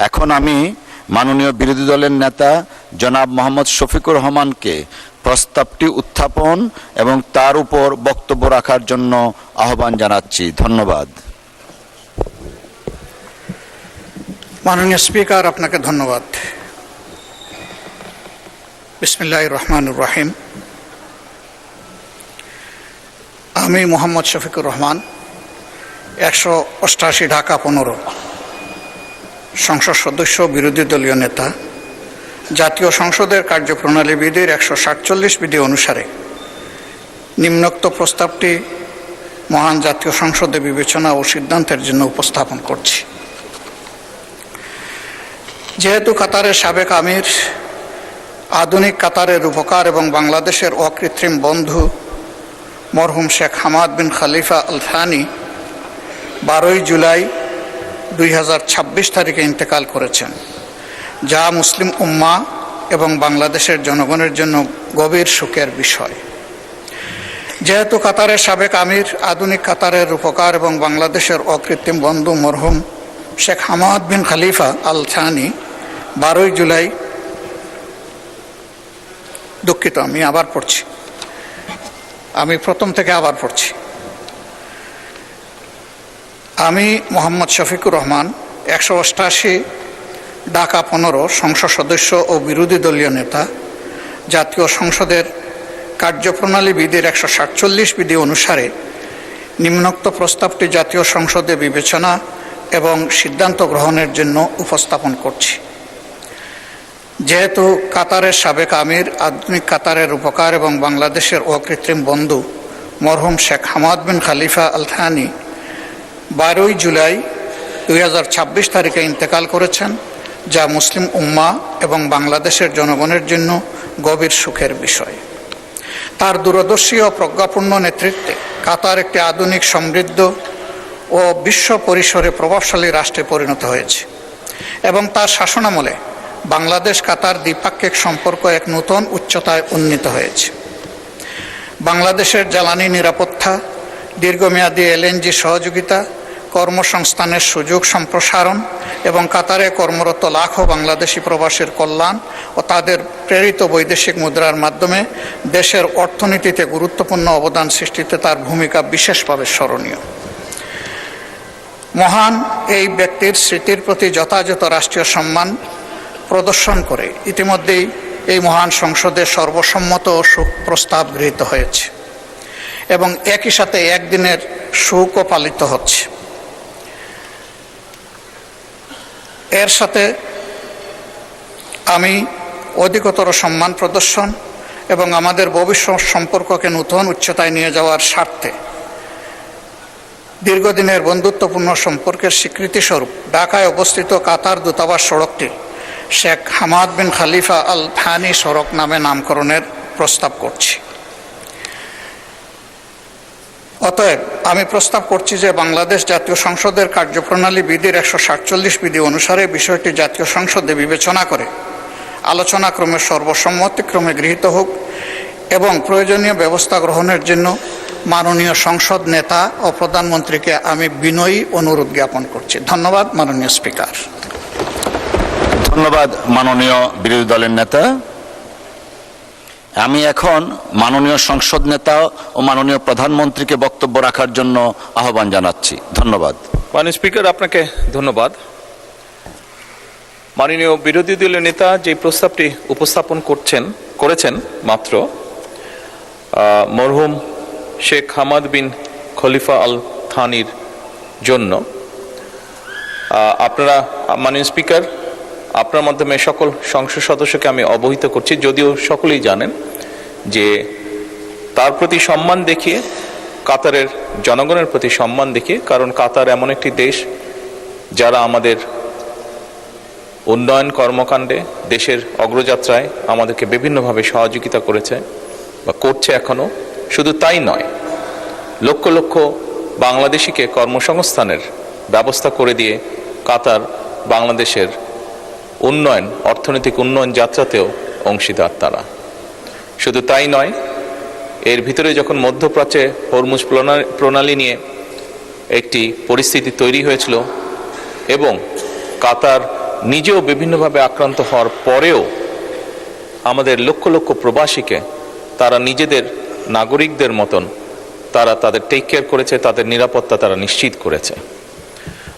এখন আমি মাননীয় বিরোধী দলের নেতা জনাব মোহাম্মদ শফিকুর রহমানকে প্রস্তাবটি উত্থাপন এবং তার উপর বক্তব্য রাখার জন্য আহ্বান জানাচ্ছি। ধন্যবাদ। মাননীয় স্পিকার, আপনাকে ধন্যবাদ। বিসমিল্লাহির রহমানির রহিম। আমি মোহাম্মদ শফিকুর রহমান, 188 ঢাকা 15 সংসদ সদস্য, বিরোধী দলীয় নেতা, জাতীয় সংসদের কার্যপ্রণালী বিধির 147 বিধি অনুসারে নিম্নোক্ত প্রস্তাবটি মহান জাতীয় সংসদে বিবেচনা ও সিদ্ধান্তের জন্য উপস্থাপন করছি। যেহেতু কাতারের সাবেক আমির, আধুনিক কাতারের রূপকার এবং বাংলাদেশের অকৃত্রিম বন্ধু মরহুম শেখ হামাদ বিন খলিফা আল থানি 12 জুলাই 2026 তারিখে ইন্তেকাল করেছেন, যা মুসলিম উম্মাহ এবং বাংলাদেশের জনগণের জন্য গভীর শোকের বিষয়। যেহেতু কাতারের সাবেক আমির, আধুনিক কাতারের রূপকার এবং বাংলাদেশের অকৃত্রিম বন্ধু মরহুম শেখ হামাদ বিন খলিফা আল থানি 12 জুলাই, দুঃখিত, আমি প্রথম থেকে আবার পড়ছি। আমি মোহাম্মদ শফিকুর রহমান, 188 ঢাকা 15 সংসদ সদস্য ও বিরোধী দলীয় নেতা, জাতীয় সংসদের কার্যপ্রণালী বিধির 147 বিধি অনুসারে নিম্নোক্ত প্রস্তাবটি জাতীয় সংসদে বিবেচনা এবং সিদ্ধান্ত গ্রহণের জন্য উপস্থাপন করছি। যেহেতু কাতারের সাবেক আমির, আধুনিক কাতারের রূপকার এবং বাংলাদেশের অকৃত্রিম বন্ধু মরহুম শেখ হামাদ বিন খলিফা আল থানি 12 জুলাই 2026 তারিখে ইন্তেকাল করেছেন, যা মুসলিম উম্মাহ এবং বাংলাদেশের জনগণের জন্য গভীর সুখের বিষয়। তার দূরদর্শী ও প্রজ্ঞাপূর্ণ নেতৃত্বে কাতার একটি আধুনিক, সমৃদ্ধ ও বিশ্ব পরিসরে প্রভাবশালী রাষ্ট্রে পরিণত হয়েছে এবং তার শাসনামলে বাংলাদেশ কাতার দ্বিপাক্ষিক সম্পর্ক এক নতুন উচ্চতায় উন্নীত হয়েছে। বাংলাদেশের জ্বালানি নিরাপত্তা, দীর্ঘমেয়াদী এলএনজি সহযোগিতা, কর্মসংস্থানের সুযোগ সম্প্রসারণ এবং কাতারে কর্মরত লাখো বাংলাদেশি প্রবাসীর কল্যাণ ও তাদের প্রেরিত বৈদেশিক মুদ্রার মাধ্যমে দেশের অর্থনীতিতে গুরুত্বপূর্ণ অবদান সৃষ্টিতে তার ভূমিকা বিশেষভাবে স্মরণীয়। মহান এই ব্যক্তির স্মৃতির প্রতি যথাযথ রাষ্ট্রীয় সম্মান প্রদর্শন করে ইতিমধ্যেই এই মহান সংসদে সর্বসম্মত প্রস্তাব গৃহীত হয়েছে এবং একই সাথে একদিনের শোকও পালিত হচ্ছে। এর সাথে আমি অধিকতর সম্মান প্রদর্শন এবং আমাদের ভবিষ্যৎ সম্পর্ককে নতুন উচ্চতায় নিয়ে যাওয়ার স্বার্থে দীর্ঘদিনের বন্ধুত্বপূর্ণ সম্পর্কের স্বীকৃতিস্বরূপ ঢাকায় অবস্থিত কাতার দূতাবাস সড়কটি শেখ হামাদ বিন খলিফা আল থানি সড়ক নামে নামকরণের প্রস্তাব করছি। অতএব আমি প্রস্তাব করছি যে বাংলাদেশ জাতীয় সংসদের কার্যপ্রণালী বিধির 147 বিধি অনুসারে বিষয়টি জাতীয় সংসদে বিবেচনা করে আলোচনাক্রমে সর্বসম্মতিক্রমে গৃহীত হোক এবং প্রয়োজনীয় ব্যবস্থা গ্রহণের জন্য মাননীয় সংসদ নেতা ও প্রধানমন্ত্রীকে আমি বিনয়ী অনুরোধ জ্ঞাপন করছি। ধন্যবাদ মাননীয় স্পিকার। ধন্যবাদ মাননীয় বিরোধী দলের নেতা। আমি এখন মাননীয় সংসদ নেতা ও মাননীয় প্রধানমন্ত্রীকে বক্তব্য রাখার জন্য আহ্বান জানাচ্ছি। ধন্যবাদ। মাননীয় স্পিকার, আপনাকে ধন্যবাদ। মাননীয় বিরোধী দলীয় নেতা যে প্রস্তাবটি উপস্থাপন করেছেন মাত্র মরহুম শেখ হামাদ বিন খলিফা আল থানির জন্য, আপনারা মাননীয় স্পিকার, আপনার মাধ্যমে সকল সংসদ সদস্যকে আমি অবহিত করছি, যদিও সকলেই জানেন যে তার প্রতি সম্মান দেখিয়ে, কাতারের জনগণের প্রতি সম্মান দেখিয়ে, কারণ কাতার এমন একটি দেশ যারা আমাদের উন্নয়ন কর্মকাণ্ডে, দেশের অগ্রযাত্রায় আমাদেরকে বিভিন্নভাবে সহযোগিতা করেছে বা করছে এখনো। শুধু তাই নয়, লক্ষ লক্ষ বাংলাদেশিকে কর্মসংস্থানের ব্যবস্থা করে দিয়ে কাতার বাংলাদেশের উন্নয়ন, অর্থনৈতিক উন্নয়ন যাত্রাতেও অংশীদার তারা। শুধু তাই নয়, এর ভিতরে যখন মধ্যপ্রাচ্যে হরমুজ প্রণালী নিয়ে একটি পরিস্থিতি তৈরি হয়েছিল এবং কাতার নিজেও বিভিন্নভাবে আক্রান্ত হওয়ার পরেও আমাদের লক্ষ লক্ষ প্রবাসীকে তারা নিজেদের নাগরিকদের মতন তারা তাদের টেক কেয়ার করেছে, তাদের নিরাপত্তা তারা নিশ্চিত করেছে।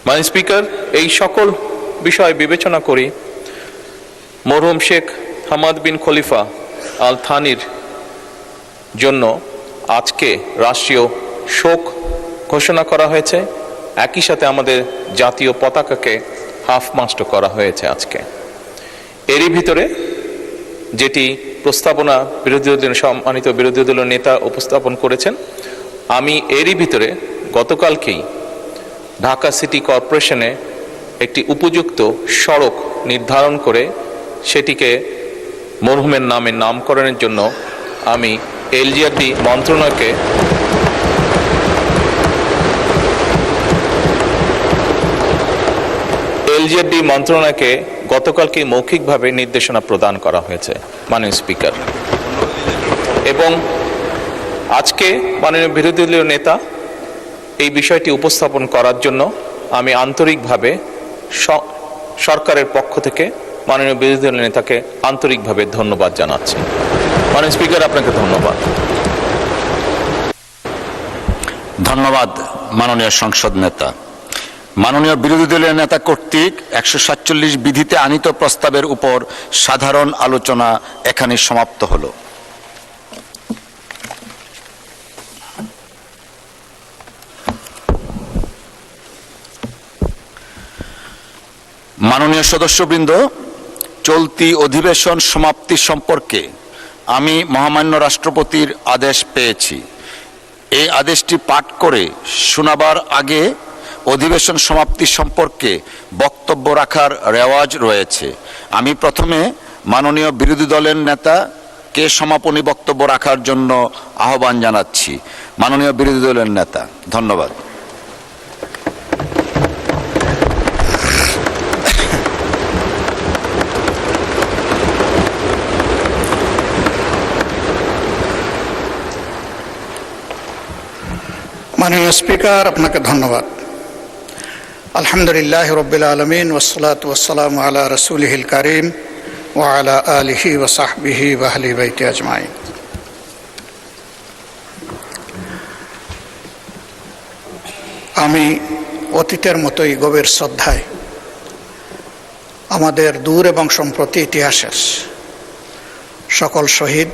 মাননীয় স্পিকার, এই সকল বিষয় বিবেচনা করি মরহুম শেখ হামাদ বিন খলিফা আল থানির জন্য আজকে রাষ্ট্রীয় শোক ঘোষণা করা হয়েছে। একই সাথে আমাদের জাতীয় পতাকাকে হাফ মাস্ট করা হয়েছে আজকে। এরই ভিতরে যেটি প্রস্তাবনা সম্মানিত বিরোধী দলীয় নেতা উপস্থাপন করেছেন, আমি এরই ভিতরে গতকালকেই ঢাকা সিটি কর্পোরেশনে একটি উপযুক্ত সড়ক নির্ধারণ করে সেটিকে মরহুমের নামে নামকরণের জন্য আমি এলজিআরডি মন্ত্রণালয়কে গতকালকে মৌখিকভাবে নির্দেশনা প্রদান করা হয়েছে মাননীয় স্পিকার। এবং আজকে মাননীয় বিরোধী দলীয় নেতা এই বিষয়টি উপস্থাপন করার জন্য আমি আন্তরিকভাবে সরকারের পক্ষ থেকে মাননীয় বিরোধী দলীয় নেতাকে আন্তরিকভাবে ধন্যবাদ জানাচ্ছি। মাননীয় স্পিকার, আপনাকে ধন্যবাদ। ধন্যবাদ মাননীয় সংসদ নেতা। মাননীয় বিরোধী দলীয় নেতা কর্তৃক 147 বিধিতে আনীত প্রস্তাবের উপর সাধারণ আলোচনা এখানে সমাপ্ত হলো। মাননীয় সদস্যবৃন্দ, চলতি অধিবেশন সমাপ্তি সম্পর্কে আমি মহামান্য রাষ্ট্রপতির আদেশ পেয়েছি। এই আদেশটি পাঠ করে শোনাবার আগে অধিবেশন সমাপ্তি সম্পর্কে বক্তব্য রাখার রেওয়াজ রয়েছে। আমি প্রথমে মাননীয় বিরোধী দলের নেতাকে সমাপনী বক্তব্য রাখার জন্য আহ্বান জানাচ্ছি। মাননীয় বিরোধী দলের নেতা, ধন্যবাদ। মাননীয় স্পিকার, আপনাকে ধন্যবাদ। আলহামদুলিল্লাহ রব্বিল আলামিন ওয়াসসালাতু ওয়াসসালামু আলা রাসূলিহিল কারীম ওয়া আলা আলিহি ওয়া সাহবিহি ওয়া আহলি বাইতি আজমাইন। আমি অতীতের মতোই গভীর শ্রদ্ধায় আমাদের দূর এবং সম্প্রতি ইতিহাসের সকল শহীদ,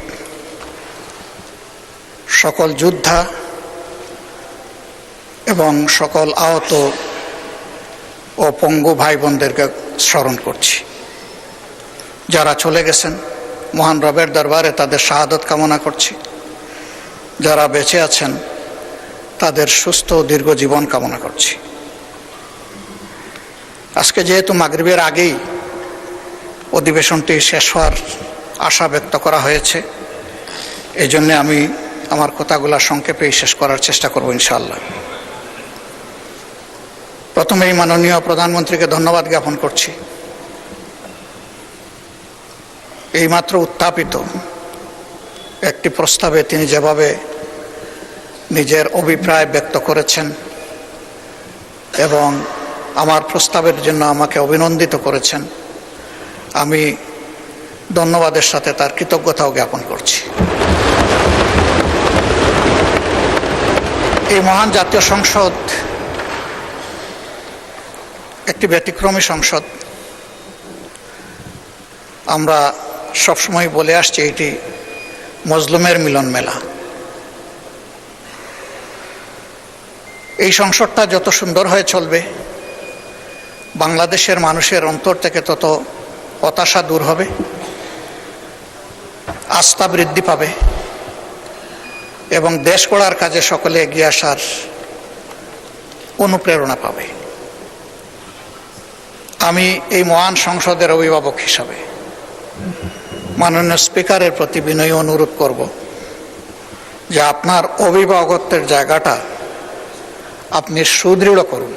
সকল যোদ্ধা এবং সকল আহত ও পঙ্গু ভাই বোনদেরকে স্মরণ করছি। যারা চলে গেছেন, মহান রবের দরবারে তাদের শাহাদত কামনা করছি। যারা বেঁচে আছেন, তাদের সুস্থ দীর্ঘ জীবন কামনা করছি। আজকে যেহেতু মাগরিবের আগেই অধিবেশনটি শেষ হওয়ার আশা ব্যক্ত করা হয়েছে, এই জন্যে আমি আমার কথাগুলো সংক্ষেপেই শেষ করার চেষ্টা করব ইনশাআল্লাহ। প্রথমেই মাননীয় প্রধানমন্ত্রীকে ধন্যবাদ জ্ঞাপন করছি। এইমাত্র উত্থাপিত একটি প্রস্তাবে তিনি যেভাবে নিজের অভিপ্রায় ব্যক্ত করেছেন এবং আমার প্রস্তাবের জন্য আমাকে অভিনন্দিত করেছেন, আমি ধন্যবাদের সাথে তার কৃতজ্ঞতাও জ্ঞাপন করছি। এই মহান জাতীয় সংসদ একটি ব্যতিক্রমী সংসদ। আমরা সবসময় বলে আসছি এটি মজলুমের মিলন মেলা। এই সংসদটা যত সুন্দর হয়ে চলবে, বাংলাদেশের মানুষের অন্তর থেকে তত হতাশা দূর হবে, আস্থা বৃদ্ধি পাবে এবং দেশ গড়ার কাজে সকলে এগিয়ে আসার অনুপ্রেরণা পাবে। আমি এই মহান সংসদের অভিভাবক হিসাবে মাননীয় স্পিকারের প্রতি বিনয়ী অনুরোধ করব যে আপনার অভিভাবকত্বের জায়গাটা আপনি সুদৃঢ় করুন।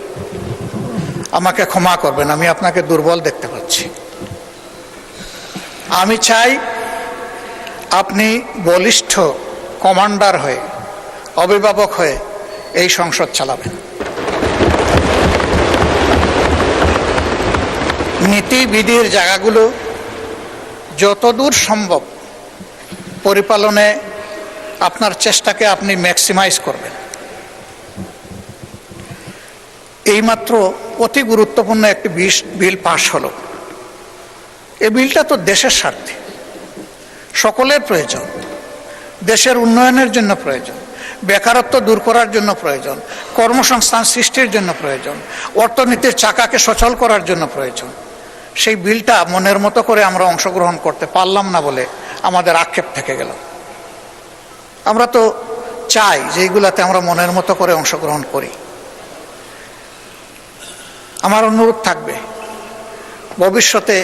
আমাকে ক্ষমা করবেন, আমি আপনাকে দুর্বল দেখতে পাচ্ছি। আমি চাই আপনি বলিষ্ঠ কমান্ডার হয়ে, অভিভাবক হয়ে এই সংসদ চালাবেন। নীতিবিধির জায়গাগুলো যতদূর সম্ভব পরিপালনে আপনার চেষ্টাকে আপনি ম্যাক্সিমাইজ করবেন। এইমাত্র অতি গুরুত্বপূর্ণ একটি বিল পাশ হলো। এই বিলটা তো দেশের স্বার্থে, সকলের প্রয়োজন, দেশের উন্নয়নের জন্য প্রয়োজন, বেকারত্ব দূর করার জন্য প্রয়োজন, কর্মসংস্থান সৃষ্টির জন্য প্রয়োজন, অর্থনীতির চাকাকে সচল করার জন্য প্রয়োজন। সেই বিলটা মনের মতো করে আমরা অংশগ্রহণ করতে পারলাম না বলে আমাদের আক্ষেপ থেকে গেল। আমরা তো চাই যে এইগুলাতে আমরা মনের মতো করে অংশগ্রহণ করি। আমার অনুরোধ থাকবে, ভবিষ্যতে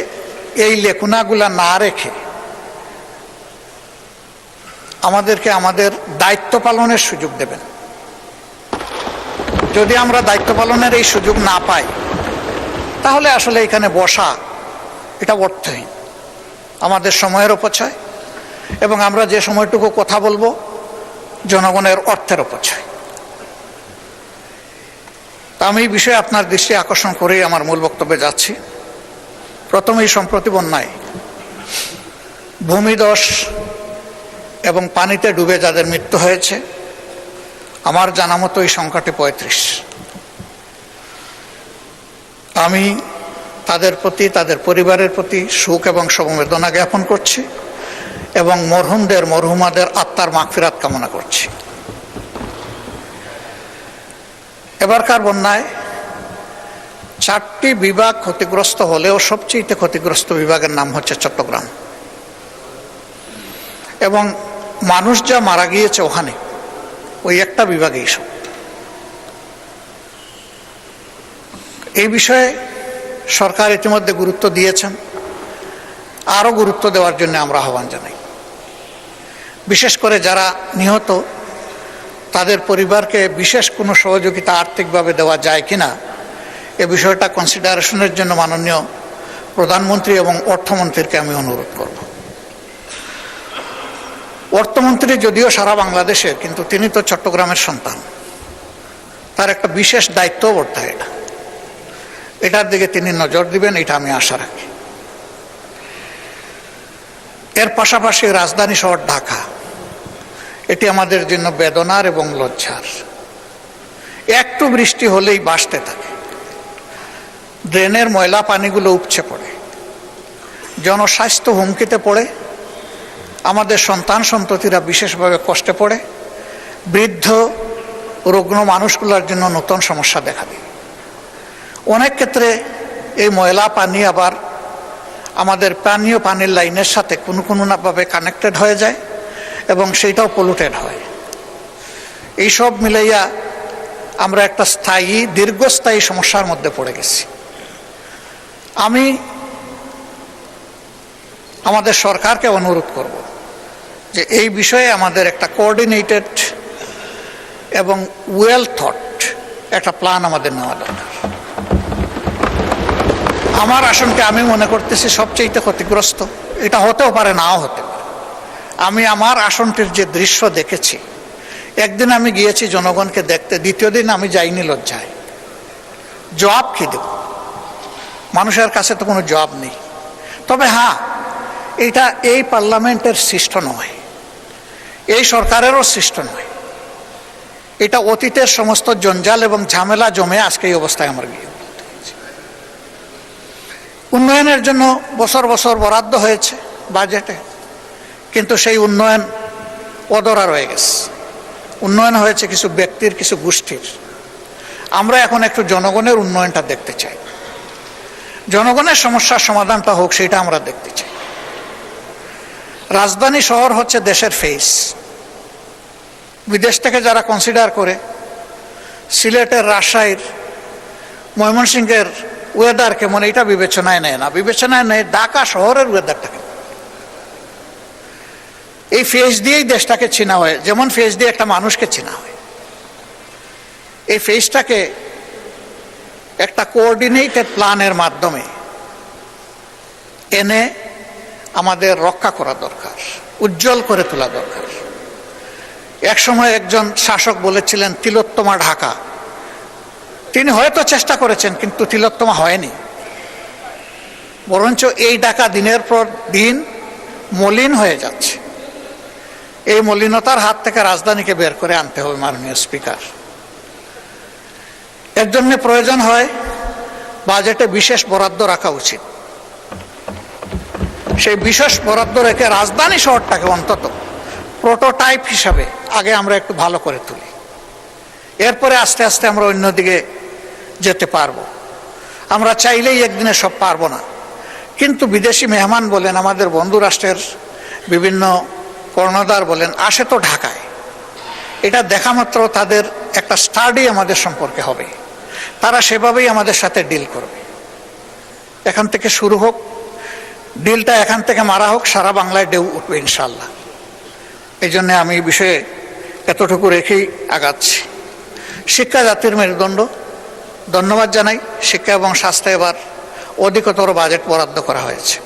এই লেখুনাগুলা না রেখে আমাদেরকে আমাদের দায়িত্ব পালনের সুযোগ দেবেন। যদি আমরা দায়িত্ব পালনের এই সুযোগ না পাই, তাহলে আসলে এখানে বসা এটা অর্থহীন, আমাদের সময়ের অপচয়, এবং আমরা যে সময়টুকু কথা বলবো জনগণের অর্থের অপচয়। তা আমি এই বিষয়ে আপনার দৃষ্টি আকর্ষণ করেই আমার মূল বক্তব্যে যাচ্ছি। প্রথমেই সম্প্রতি বন্যায় ভূমিধস এবং পানিতে ডুবে যাদের মৃত্যু হয়েছে, আমার জানা মতো এই সংখ্যাটি ৩৫। আমি তাদের প্রতি, তাদের পরিবারের প্রতি শোক এবং সমবেদনা জ্ঞাপন করছি এবং মরহুমদের, মরহুমাদের আত্মার মাগফিরাত কামনা করছি। এবারকার বন্যায় 4টি বিভাগ ক্ষতিগ্রস্ত হলেও সবচেয়ে ক্ষতিগ্রস্ত বিভাগের নাম হচ্ছে চট্টগ্রাম, এবং মানুষ যা মারা গিয়েছে ওখানে ওই একটা বিভাগেই সব। এই বিষয়ে সরকার ইতিমধ্যে গুরুত্ব দিয়েছেন, আরও গুরুত্ব দেওয়ার জন্য আমরা আহ্বান জানাই। বিশেষ করে যারা নিহত তাদের পরিবারকে বিশেষ কোনো সহযোগিতা আর্থিকভাবে দেওয়া যায় কিনা এ বিষয়টা কনসিডারেশনের জন্য মাননীয় প্রধানমন্ত্রী এবং অর্থমন্ত্রীকে আমি অনুরোধ করব। অর্থমন্ত্রী যদিও সারা বাংলাদেশের, কিন্তু তিনি তো চট্টগ্রামের সন্তান, তার একটা বিশেষ দায়িত্ব বর্তায় এটার দিকে তিনি নজর দিবেন, এটা আমি আশা রাখি। এর পাশাপাশি রাজধানী শহর ঢাকা, এটি আমাদের জন্য বেদনার এবং লজ্জার। একটু বৃষ্টি হলেই ভাসতে থাকে, ড্রেনের ময়লা পানিগুলো উপচে পড়ে, জনস্বাস্থ্য হুমকিতে পড়ে, আমাদের সন্তান সন্ততিরা বিশেষভাবে কষ্টে পড়ে, বৃদ্ধ রুগ্ন মানুষগুলোর জন্য নতুন সমস্যা দেখা দেয়। অনেক ক্ষেত্রে এই ময়লা পানি আবার আমাদের পানীয় পানির লাইনের সাথে কোনোভাবে কানেক্টেড হয়ে যায় এবং সেইটাও পলিউটেড হয়। এইসব মিলাইয়া আমরা একটা স্থায়ী, দীর্ঘস্থায়ী সমস্যার মধ্যে পড়ে গেছি। আমি আমাদের সরকারকে অনুরোধ করব যে এই বিষয়ে আমাদের একটা কোঅর্ডিনেটেড এবং ওয়েল থট একটা প্ল্যান আমাদের নেওয়া দরকার। আমার আসনকে আমি মনে করতেছি সবচেয়ে ক্ষতিগ্রস্ত, এটা হতেও পারে, নাও হতে পারে। আমি আমার আসনটির যে দৃশ্য দেখেছি, একদিন আমি গিয়েছি জনগণকে দেখতে, দ্বিতীয় দিন আমি যাইনি লজ্জায়। জবাব কি দেব? মানুষের কাছে তো কোনো জবাব নেই। তবে হ্যাঁ, এটা এই পার্লামেন্টের সৃষ্ট নয়, এই সরকারেরও সৃষ্ট নয়, এটা অতীতের সমস্ত জঞ্জাল এবং ঝামেলা জমে আজকে এই অবস্থায় আমার গিয়ে। উন্নয়নের জন্য বছর বছর বরাদ্দ হয়েছে বাজেটে, কিন্তু সেই উন্নয়ন অধরা রয়ে গেছে। উন্নয়ন হয়েছে কিছু ব্যক্তির, কিছু গোষ্ঠীর। আমরা এখন একটু জনগণের উন্নয়নটা দেখতে চাই, জনগণের সমস্যার সমাধানটা হোক, সেটা আমরা দেখতে চাই। রাজধানী শহর হচ্ছে দেশের ফেস। বিদেশ থেকে যারা কনসিডার করে সিলেটের, রাজশাহীর, ময়মনসিংহের ওয়েদার কেমন এটা বিবেচনায় নেয় না, বিবেচনায় নেয় ঢাকা শহরের ওয়েদারটাকে। এই ফেস দিয়েই দেশটাকে চেনা হয়, যেমন ফেস দিয়ে একটা মানুষকে চেনা হয়। এই ফেসটাকে একটা কোঅর্ডিনেটেড প্ল্যানের মাধ্যমে এনে আমাদের রক্ষা করা দরকার, উজ্জ্বল করে তোলা দরকার। একসময় একজন শাসক বলেছিলেন তিলোত্তমা ঢাকা। তিনি হয়তো চেষ্টা করেছেন, কিন্তু তিলোত্তমা হয়নি। বরঞ্চ এই টাকা দিনের পর দিন মলিন হয়ে যাচ্ছে। এই মলিনতার হাত থেকে রাজধানীকে বের করে আনতে হবে মাননীয় স্পিকার। এর জন্য প্রয়োজন হয় বাজেটে বিশেষ বরাদ্দ রাখা উচিত। সেই বিশেষ বরাদ্দ রেখে রাজধানী শহরটাকে অন্তত প্রোটোটাইপ হিসাবে আগে আমরা একটু ভালো করে তুলি, এরপরে আস্তে আস্তে আমরা অন্যদিকে যেতে পারবো। আমরা চাইলেই একদিনে সব পারবো না, কিন্তু বিদেশি মেহমান বলেন, আমাদের বন্ধু রাষ্ট্রের বিভিন্ন কর্ণধার বলেন, আসে তো ঢাকায়। এটা দেখা মাত্র তাদের একটা স্টাডি আমাদের সম্পর্কে হবে, তারা সেভাবেই আমাদের সাথে ডিল করবে। এখান থেকে শুরু হোক, ডিলটা এখান থেকে মারা হোক, সারা বাংলায় ঢেউ উঠবে ইনশাল্লাহ। এই জন্য আমি এই বিষয়ে এতটুকু রেখেই আগাচ্ছি। শিক্ষা জাতির মেরুদণ্ড, ধন্যবাদ জানাই। শিক্ষা এবং স্বাস্থ্যে এবার অধিকতর বাজেট বরাদ্দ করা হয়েছে,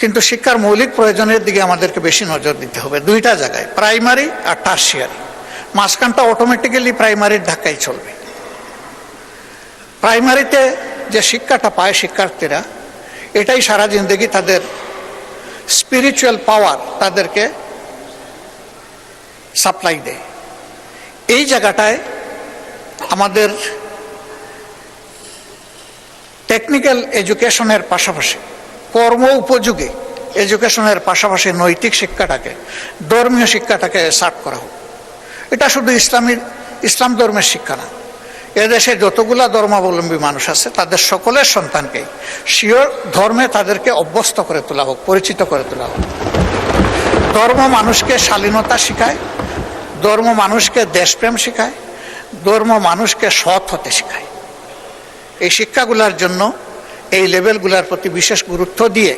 কিন্তু শিক্ষার মৌলিক প্রয়োজনের দিকে আমাদেরকে বেশি নজর দিতে হবে। দুইটা জায়গায়, প্রাইমারি আর টার্সিয়ারি। মাঝখানটা অটোমেটিক্যালি প্রাইমারির ধাক্কাই চলবে। প্রাইমারিতে যে শিক্ষাটা পায় শিক্ষার্থীরা, এটাই সারা জিন্দগি তাদের স্পিরিচুয়াল পাওয়ার তাদেরকে সাপ্লাই দেয়। এই জায়গাটায় আমাদের টেকনিক্যাল এডুকেশনের পাশাপাশি, কর্ম উপযোগী এডুকেশনের পাশাপাশি নৈতিক শিক্ষাটাকে, ধর্মীয় শিক্ষাটাকে সার্ট করা হোক। এটা শুধু ইসলাম ধর্মের শিক্ষা না, এদেশে যতগুলা ধর্মাবলম্বী মানুষ আছে তাদের সকলের সন্তানকেই স্বীয় ধর্মে তাদেরকে অভ্যস্ত করে তোলা হোক, পরিচিত করে তোলা হোক। ধর্ম মানুষকে শালীনতা শেখায়, ধর্ম মানুষকে দেশপ্রেম শেখায়, ধর্ম মানুষকে সৎ হতে শেখায়। এই শিক্ষাগুলোর জন্য এই লেভেলগুলোর প্রতি বিশেষ গুরুত্ব দিয়ে,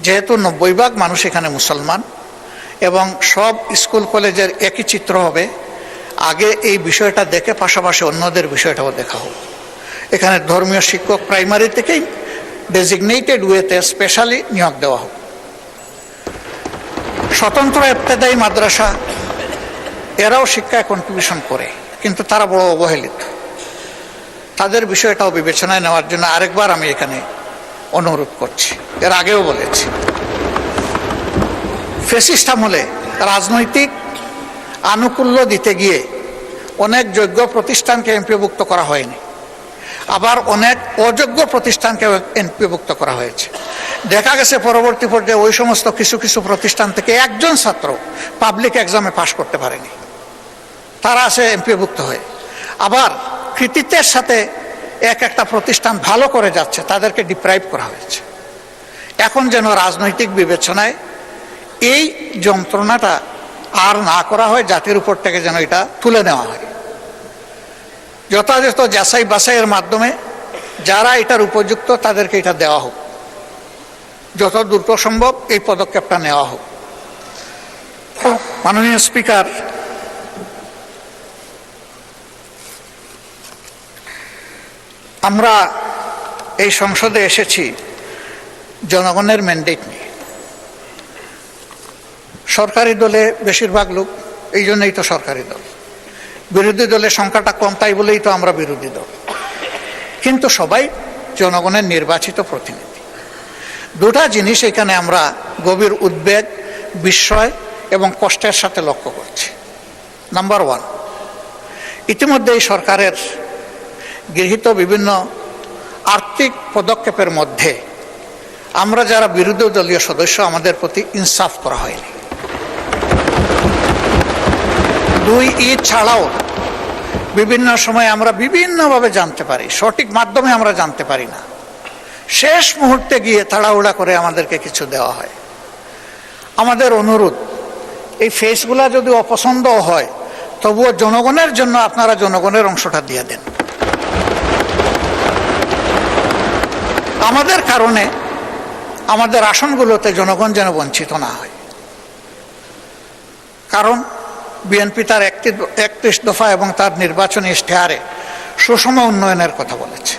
যেহেতু 90% মানুষ এখানে মুসলমান এবং সব স্কুল কলেজের একই চিত্র হবে, আগে এই বিষয়টা দেখে পাশাপাশি অন্যদের বিষয়টাও দেখা হোক। এখানে ধর্মীয় শিক্ষক প্রাইমারি থেকেই ডেজিগনেটেড ওয়েতে স্পেশালি নিয়োগ দেওয়া হোক। স্বতন্ত্র ইবতেদায়ী মাদ্রাসা, এরাও শিক্ষায় কন্ট্রিবিউশন করে, কিন্তু তারা বড় অবহেলিত। তাদের বিষয়টাও বিবেচনায় নেওয়ার জন্য আরেকবার আমি এখানে অনুরোধ করছি। এর আগেও বলেছি, ফ্যাসিস্ট আমলে রাজনৈতিক আনুকূল্য দিতে গিয়ে অনেক যোগ্য প্রতিষ্ঠানকে এমপিভুক্ত করা হয়নি, আবার অনেক অযোগ্য প্রতিষ্ঠানকে এমপিভুক্ত করা হয়েছে। দেখা গেছে পরবর্তী পর্যায়ে ওই সমস্ত কিছু কিছু প্রতিষ্ঠান থেকে একজন ছাত্র পাবলিক এক্সামে পাশ করতে পারেনি, তারা আছে এমপিভুক্ত হয়ে। আবার কৃতিত্বের সাথে একটা প্রতিষ্ঠান ভালো করে যাচ্ছে, তাদেরকে ডিপ্রাইভ করা হয়েছে। এখন যেন রাজনৈতিক বিবেচনায় এই যন্ত্রণাটা আর না করা হয়, জাতির উপর থেকে যেন এটা তুলে নেওয়া হয়। যথাযথ যাচাই বাছাইয়ের মাধ্যমে যারা এটার উপযুক্ত তাদেরকে এটা দেওয়া হোক, যত দ্রুত সম্ভব এই পদক্ষেপটা নেওয়া হোক। মাননীয় স্পিকার, আমরা এই সংসদে এসেছি জনগণের ম্যান্ডেট নিয়ে। সরকারি দলে বেশিরভাগ লোক, এই জন্যই তো সরকারি দল। বিরোধী দলের সংখ্যাটা কম, তাই বলেই তো আমরা বিরোধী দল, কিন্তু সবাই জনগণের নির্বাচিত প্রতিনিধি। দুটা জিনিস এখানে আমরা গভীর উদ্বেগ, বিস্ময় এবং কষ্টের সাথে লক্ষ্য করছি। নাম্বার ওয়ান, ইতিমধ্যে এই সরকারের গৃহীত বিভিন্ন আর্থিক পদক্ষেপের মধ্যে আমরা যারা বিরোধী দলীয় সদস্য, আমাদের প্রতি ইনসাফ করা হয়নি। 2 ঈদ ছাড়াও বিভিন্ন সময় আমরা বিভিন্নভাবে জানতে পারি, সঠিক মাধ্যমে আমরা জানতে পারি না। শেষ মুহূর্তে গিয়ে তাড়াহুড়া করে আমাদেরকে কিছু দেওয়া হয়। আমাদের অনুরোধ, এই ফেসগুলা যদি অপছন্দ হয়, তবুও জনগণের জন্য আপনারা জনগণের অংশটা দিয়ে দেন। আমাদের কারণে আমাদের আসনগুলোতে জনগণ যেন বঞ্চিত না হয়। কারণ বিএনপি তার 31 দফা এবং তার নির্বাচনী ইশতেহারে সুষম উন্নয়নের কথা বলেছে।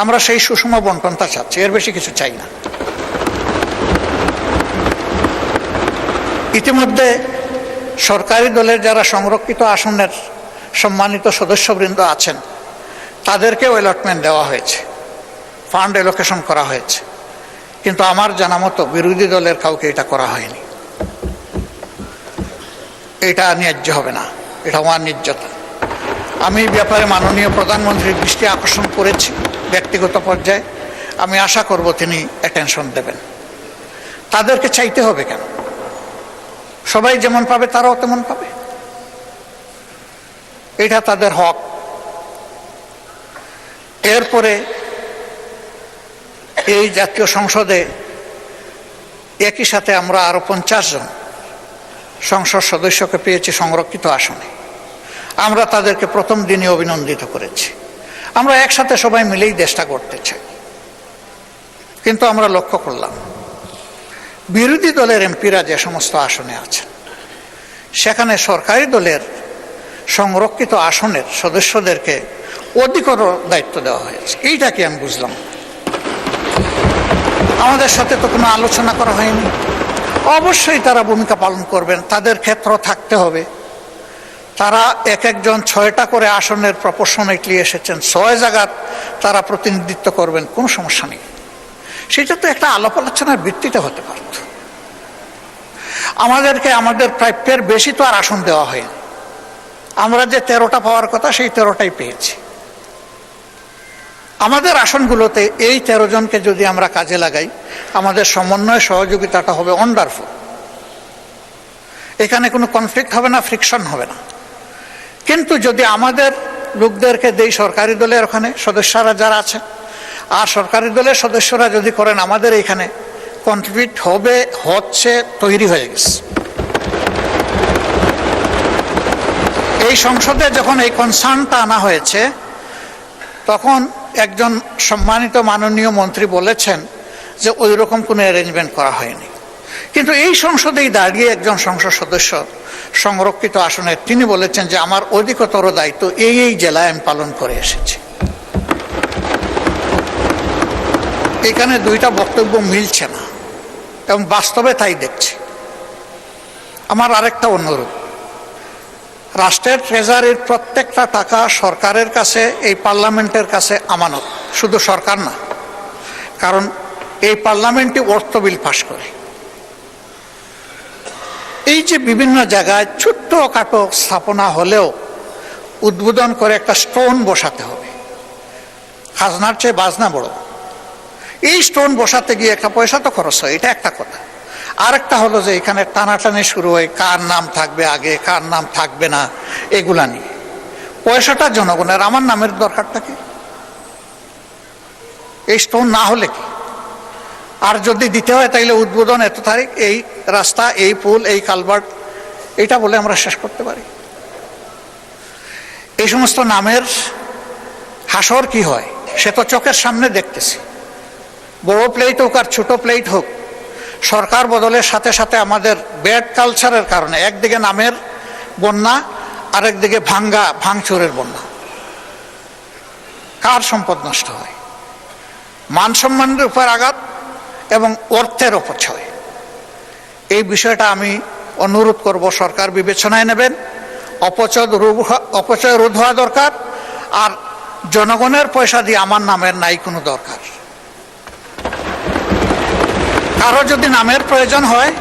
আমরা সেই সুষম বন্টনটা চাচ্ছি, এর বেশি কিছু চাই না। ইতিমধ্যে সরকারি দলের যারা সংরক্ষিত আসনের সম্মানিত সদস্যবৃন্দ আছেন, তাদেরকেও অ্যালটমেন্ট দেওয়া হয়েছে। ফান্ড অ্যালোকেশন করা হয়েছে, কিন্তু আমার জানা মতো বিরোধী দলের কাউকে এটা করা হয়নি। এটা ন্যায্য হবে না, এটা অন্যায্যতা। আমি এই ব্যাপারে মাননীয় প্রধানমন্ত্রীর দৃষ্টি আকর্ষণ করেছি ব্যক্তিগত পর্যায়ে। আমি আশা করব তিনি অ্যাটেনশন দেবেন। তাদেরকে চাইতে হবে কেন? সবাই যেমন পাবে তারাও তেমন পাবে, এটা তাদের হক। এরপরে এই জাতীয় সংসদে একই সাথে আমরা আরো 50 জন সংসদ সদস্যকে পেয়েছি সংরক্ষিত আসনে। আমরা তাদেরকে প্রথম দিনে অভিনন্দিত করেছি। আমরা একসাথে সবাই মিলেই দেশটা করতে চাই। কিন্তু আমরা লক্ষ্য করলাম বিরোধী দলের এমপিরা যে সমস্ত আসনে আছেন, সেখানে সরকারি দলের সংরক্ষিত আসনের সদস্যদেরকে অধিকতর দায়িত্ব দেওয়া হয়েছে। এইটা কি আমি বুঝলাম। আমাদের সাথে তো কোনো আলোচনা করা হয়নি। অবশ্যই তারা ভূমিকা পালন করবেন, তাদের ক্ষেত্র থাকতে হবে। তারা এক একজন 6টা করে আসনের প্রপোর্শনেটলি এসেছেন, 6 জায়গায় তারা প্রতিনিধিত্ব করবেন, কোনো সমস্যা নেই। সেটা তো একটা আলাপ আলোচনার ভিত্তিতে হতে পারত। আমাদেরকে আমাদের প্রাপ্যের বেশি তো আর আসন দেওয়া হয়নি। আমরা যে 13টা পাওয়ার কথা সেই 13টাই পেয়েছি। আমাদের আসনগুলোতে এই 13 জনকে যদি আমরা কাজে লাগাই, আমাদের সমন্বয় সহযোগিতাটা হবে ওয়ান্ডারফুল। এখানে কোনো কনফ্লিক্ট হবে না, ফ্রিকশন হবে না। কিন্তু যদি আমাদের লোকদেরকে দেই সরকারি দলের ওখানে সদস্যরা যারা আছে, আর সরকারি দলের সদস্যরা যদি করেন আমাদের এখানে, কনফ্লিক্ট হবে, হচ্ছে, তৈরি হয়ে গেছে। এই সংসদে যখন এই কনসার্নটা আনা হয়েছে, তখন একজন সম্মানিত মাননীয় মন্ত্রী বলেছেন যে ওই রকম কোনো অ্যারেঞ্জমেন্ট করা হয়নি। কিন্তু এই সংসদেই দাঁড়িয়ে একজন সংসদ সদস্য সংরক্ষিত আসনের তিনি বলেছেন যে আমার অধিকতর দায়িত্ব এই জেলায় আমি পালন করে এসেছি। এখানে দুইটা বক্তব্য মিলছে না এবং বাস্তবে তাই দেখছি। আমার আরেকটা অনুরোধ, রাষ্ট্রের ট্রেজারির প্রত্যেকটা টাকা সরকারের কাছে, এই পার্লামেন্টের কাছে আমানত। শুধু সরকার না, কারণ এই পার্লামেন্টই অর্থ বিল পাশ করে। এই যে বিভিন্ন জায়গায় ছোট্ট খাটো স্থাপনা হলেও উদ্বোধন করে একটা স্টোন বসাতে হবে। খাজনার চেয়ে বাজনা বড়। এই স্টোন বসাতে গিয়ে একটা পয়সা তো খরচ হয়, এটা একটা কথা। আরেকটা হলো যে এখানে টানাটানি শুরু হয়, কার নাম থাকবে আগে, কার নাম থাকবে না, এগুলা নিয়ে। পয়সাটা জনগণের, আমার নামের দরকারটা কি? এই স্টোন না হলে কি? আর যদি দিতে হয় তাইলে উদ্বোধন এত তারিখ, এই রাস্তা, এই পুল, এই কালভার্ট, এটা বলে আমরা শেষ করতে পারি। এই সমস্ত নামের হাসর কি হয় সে তো চোখের সামনে দেখতেছি। বড় প্লেট হোক আর ছোট প্লেট হোক, সরকার বদলের সাথে সাথে আমাদের ব্যাড কালচারের কারণে একদিকে নামের বন্যা, আরেকদিকে ভাঙচুরের বন্যা। কার সম্পদ নষ্ট হয়? মান সম্মানের উপর আঘাত এবং অর্থের অপচয়। এই বিষয়টা আমি অনুরোধ করব সরকার বিবেচনায় নেবেন। অপচয় রোধ হওয়া দরকার। আর জনগণের পয়সা দিয়ে আমার নামের নাই কোনো দরকার। কারো যদি নামের প্রয়োজন হয়,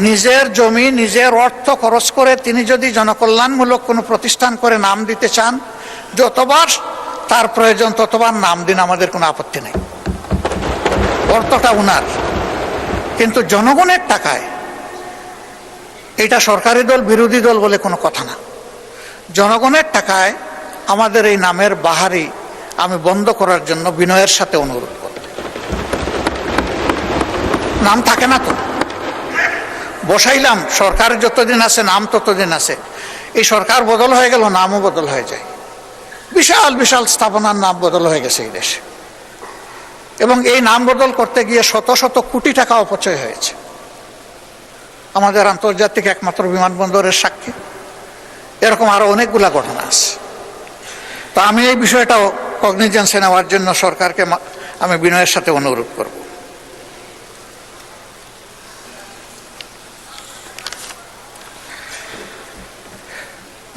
নিজের জমি, নিজের অর্থ খরচ করে তিনি যদি জনকল্যাণমূলক কোনো প্রতিষ্ঠান করে নাম দিতে চান, যতবার তার প্রয়োজন ততবার নাম দিন, আমাদের কোনো আপত্তি নেই। অর্থটা উনার, কিন্তু জনগণের টাকায়। এটা সরকারি দল বিরোধী দল বলে কোনো কথা না। জনগণের টাকায় আমাদের এই নামের বাহারি আমি বন্ধ করার জন্য বিনয়ের সাথে অনুরোধ করব। নাম থাকে না তো, বসাইলাম, সরকার যতদিন আছে নাম ততদিন আছে। এই সরকার বদল হয়ে গেল, নামও বদল হয়ে যায়। বিশাল বিশাল স্থাপনার নাম বদল হয়ে গেছে এই দেশে, এবং এই নাম বদল করতে গিয়ে শত শত কোটি টাকা অপচয় হয়েছে। আমাদের আন্তর্জাতিক একমাত্র বিমানবন্দরের সাক্ষী। এরকম আরো অনেকগুলা ঘটনা আছে। তো আমি এই বিষয়টাও কগনিজেন্সে নেওয়ার জন্য সরকারকে আমি বিনয়ের সাথে অনুরোধ করব।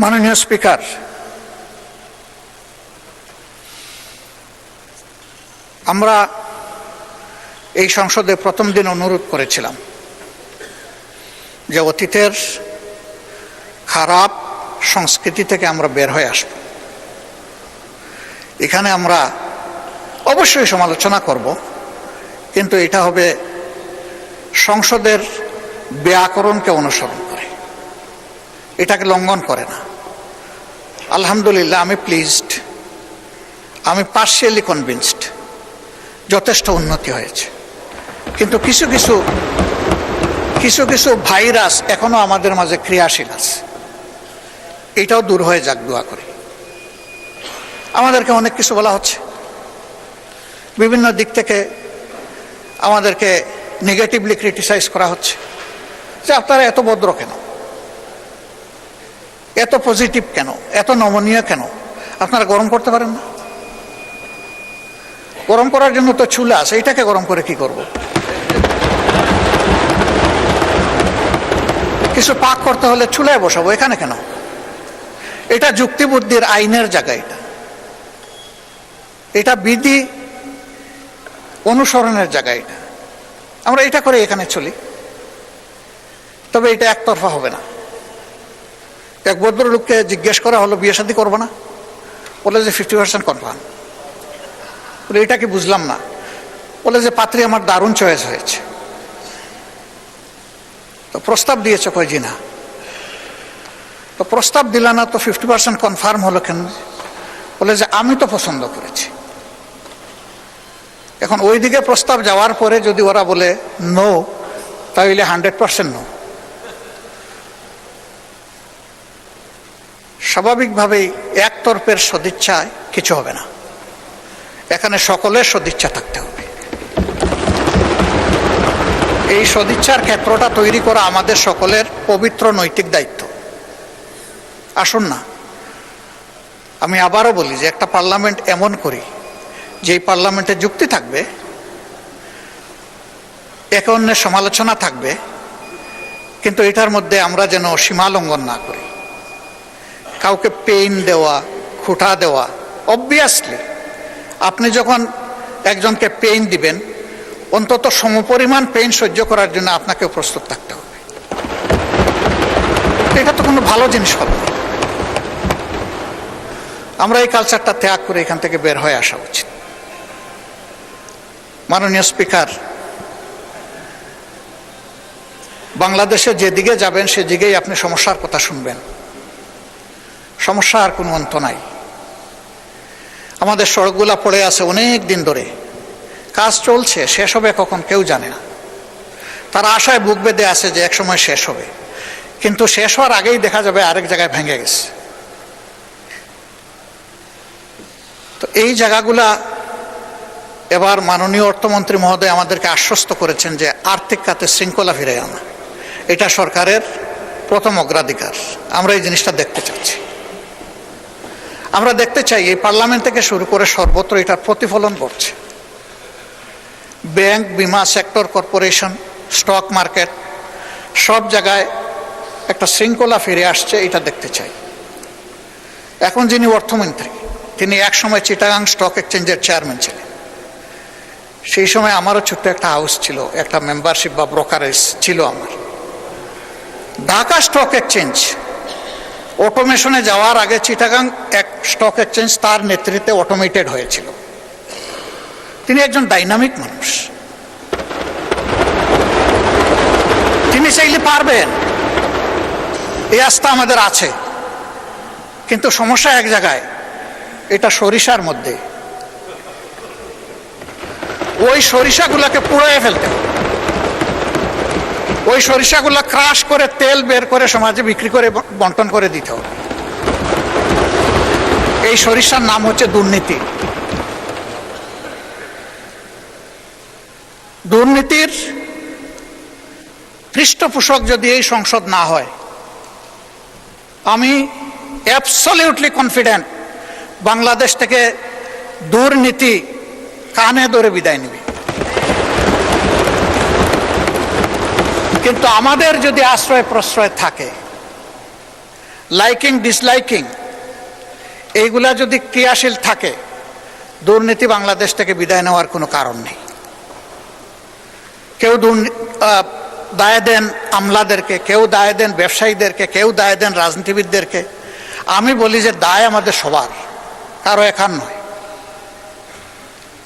মাননীয় স্পিকার, আমরা এই সংসদে প্রথম দিন অনুরোধ করেছিলাম যে অতীতের খারাপ সংস্কৃতি থেকে আমরা বের হয়ে আসব। এখানে আমরা অবশ্যই সমালোচনা করব, কিন্তু এটা হবে সংসদের ব্যাকরণকে অনুসরণ করে, এটাকে লঙ্ঘন করে না। আলহামদুলিল্লাহ, আমি প্লিজড, আমি পার্শিয়ালি কনভিন্সড, যথেষ্ট উন্নতি হয়েছে। কিন্তু কিছু কিছু ভাইরাস এখনো আমাদের মাঝে ক্রিয়াশীল আছে, এটাও দূর হয়ে যাক দোয়া করি। আমাদেরকে অনেক কিছু বলা হচ্ছে, বিভিন্ন দিক থেকে আমাদেরকে নেগেটিভলি ক্রিটিসাইজ করা হচ্ছে যে আপনারা এত ভদ্র কেন, এত পজিটিভ কেন, এত নমনীয় কেন, আপনারা গরম করতে পারেন না? গরম করার জন্য তো চুলা আছে, এটাকে গরম করে কি করব? কিছু পাক করতে হলে চুলায় বসাবো, এখানে কেন? এটা যুক্তিবুদ্ধির আইনের জায়গা, এটা বিধি অনুসরণের জায়গা, আমরা এটা করে এখানে চলি। তবে এটা একতরফা হবে না। এক ভদ্রলোককে জিজ্ঞেস করা হলো বিয়ে শাদী করবো না, বলে যে 50% কনফার্ম। বলে এটা কি বুঝলাম না, বলে যে পাত্রী আমার দারুণ চয়েস হয়েছে। তো প্রস্তাব দিয়েছে, কয় জি না। তো প্রস্তাব দিলা না, তো 50% কনফার্ম হলো কেন? বলে যে আমি তো পছন্দ করেছি। এখন ওইদিকে প্রস্তাব যাওয়ার পরে যদি ওরা বলে নো, তাহলে 100% নো। স্বাভাবিকভাবেই একতরফের সদিচ্ছায় কিছু হবে না, এখানে সকলের সদিচ্ছা থাকতে হবে। এই সদিচ্ছার ক্ষেত্রটা তৈরি করা আমাদের সকলের পবিত্র নৈতিক দায়িত্ব। আসুন না, আমি আবারও বলি যে একটা পার্লামেন্ট এমন করি যে পার্লামেন্টে যুক্তি থাকবে, একে অন্যের সমালোচনা থাকবে, কিন্তু এটার মধ্যে আমরা যেন সীমা লঙ্ঘন না করি। কাউকে পেইন দেওয়া, খুঁটা দেওয়া, অবভিয়াসলি আপনি যখন একজনকে পেইন দিবেন, অন্তত সমপরিমাণ পেইন সহ্য করার জন্য আপনাকেও প্রস্তুত থাকতে হবে। এটা তো কোনো ভালো জিনিস হবে না। আমরা এই কালচারটা ত্যাগ করে এখান থেকে বের হয়ে আসা উচিত। মাননীয় স্পিকার, বাংলাদেশে যেদিকে যাবেন সেদিকেই আপনি সমস্যার কথা শুনবেন। সমস্যা আর কোনো অন্ত নাই। আমাদের সড়কগুলা পড়ে আছে অনেক দিন ধরে, কাজ চলছে, শেষ হবে কখন কেউ জানে না। তারা আশায় বুক বেঁধে আছে যে একসময় শেষ হবে, কিন্তু শেষ হওয়ার আগেই দেখা যাবে আরেক জায়গায় ভেঙে গেছে। তো এই জায়গাগুলা এবার মাননীয় অর্থমন্ত্রী মহোদয় আমাদেরকে আশ্বস্ত করেছেন যে আর্থিক খাতে শৃঙ্খলা ফিরে আনা, এটা সরকারের প্রথম অগ্রাধিকার। আমরা এই জিনিসটা দেখতে চাচ্ছি। আমরা দেখতে চাই এই পার্লামেন্ট থেকে শুরু করে সর্বত্র এটার প্রতিফলন ঘটছে। ব্যাংক, বিমা সেক্টর, কর্পোরেশন, স্টক মার্কেট, সব জায়গায় একটা শৃঙ্খলা ফিরে আসছে, এটা দেখতে চাই। এখন যিনি অর্থমন্ত্রী, তিনি একসময় চিটাগাং স্টক এক্সচেঞ্জের চেয়ারম্যান ছিলেন। সেই সময় আমারও ছোট্ট একটা হাউস ছিল, একটা মেম্বারশিপ বা ব্রোকারেজ ছিল আমার। ঢাকা স্টক এক্সচেঞ্জ অটোমেশনে যাওয়ার আগে চিটাগাং এক স্টক এক্সচেঞ্জ তার নেতৃত্বে অটোমেটেড হয়েছিল। তিনি একজন ডাইনামিক মানুষ, তিনি চাইলে পারবেন, এই আস্থা আমাদের আছে। কিন্তু সমস্যা এক জায়গায়, এটা সরিষার মধ্যে। ওই সরিষাগুলাকে পুড়িয়ে ফেলতে হবে, ওই সরিষাগুলা ক্রাশ করে তেল বের করে সমাজে বিক্রি করে বন্টন করে দিতে হবে। এই সরিষার নাম হচ্ছে দুর্নীতি। দুর্নীতির পৃষ্ঠপোষক যদি এই সংসদ না হয়, আমি অ্যাবসলিউটলি কনফিডেন্ট বাংলাদেশ থেকে দুর্নীতি কানে ধরে বিদায় নেবে। কিন্তু আমাদের যদি আশ্রয় প্রশ্রয় থাকে, লাইকিং ডিসলাইকিং এইগুলা যদি ক্রিয়াশীল থাকে, দুর্নীতি বাংলাদেশ থেকে বিদায় নেওয়ার কোনো কারণ নেই। কেউ দায় দেন আমলাদেরকে, কেউ দায় দেন ব্যবসায়ীদেরকে, কেউ দায় দেন রাজনীতিবিদদেরকে। আমি বলি যে দায় আমাদের সবার, কারো একার নয়।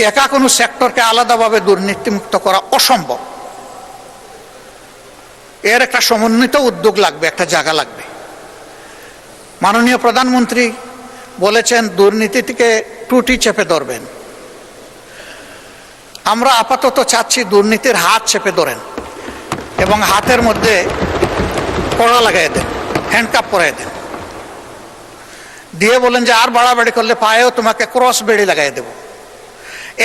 একা কোনো সেক্টরকে আলাদাভাবে দুর্নীতিমুক্ত করা অসম্ভব। এর একটা সমন্বিত উদ্যোগ লাগবে, একটা জায়গা লাগবে। মাননীয় প্রধানমন্ত্রী বলেছেন দুর্নীতি থেকে টুটি চেপে ধরবেন। আমরা আপাতত চাচ্ছি দুর্নীতির হাত চেপে ধরেন এবং হাতের মধ্যে কড়া লাগাই দেন, হ্যান্ডকাপ পরাই দেন, দিয়ে বলেন যে আর বাড়াবাড়ি করলে পায়েও তোমাকে ক্রস বেড়ি লাগাই দেব।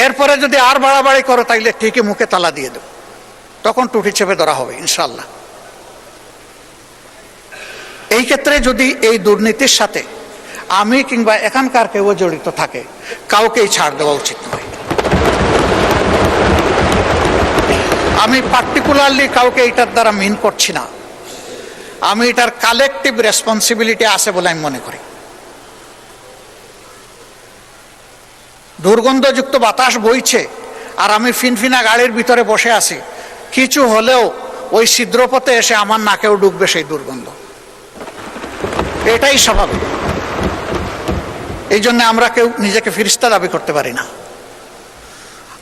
এরপরে যদি আর বাড়াবাড়ি করো তাইলে ঠিকই মুখে তালা দিয়ে দেব, তখন টুটি চেপে ধরা হবে ইনশাল্লাহ। এই ক্ষেত্রে যদি এই দুর্নীতির সাথে আমি কিংবা এখানকার কেউ জড়িত থাকে, কাউকেই ছাড় দেওয়া উচিত নয়। আমি পার্টিকুলারলি কাউকে এটার দ্বারা মিন করছি না, আমি এটার কালেকটিভ রেসপন্সিবিলিটি আছে বলে আমি মনে করি। দুর্গন্ধযুক্ত বাতাস বইছে আর আমি ফিনফিনা গাড়ির ভিতরে বসে আছি, কিছু হলেও ওই ছিদ্রপথে এসে আমার নাকেও ঢুকবে সেই দুর্গন্ধ, এটাই স্বাভাবিক। এই জন্য আমরা কেউ নিজেকে ফিরিস্তা দাবি করতে পারি না।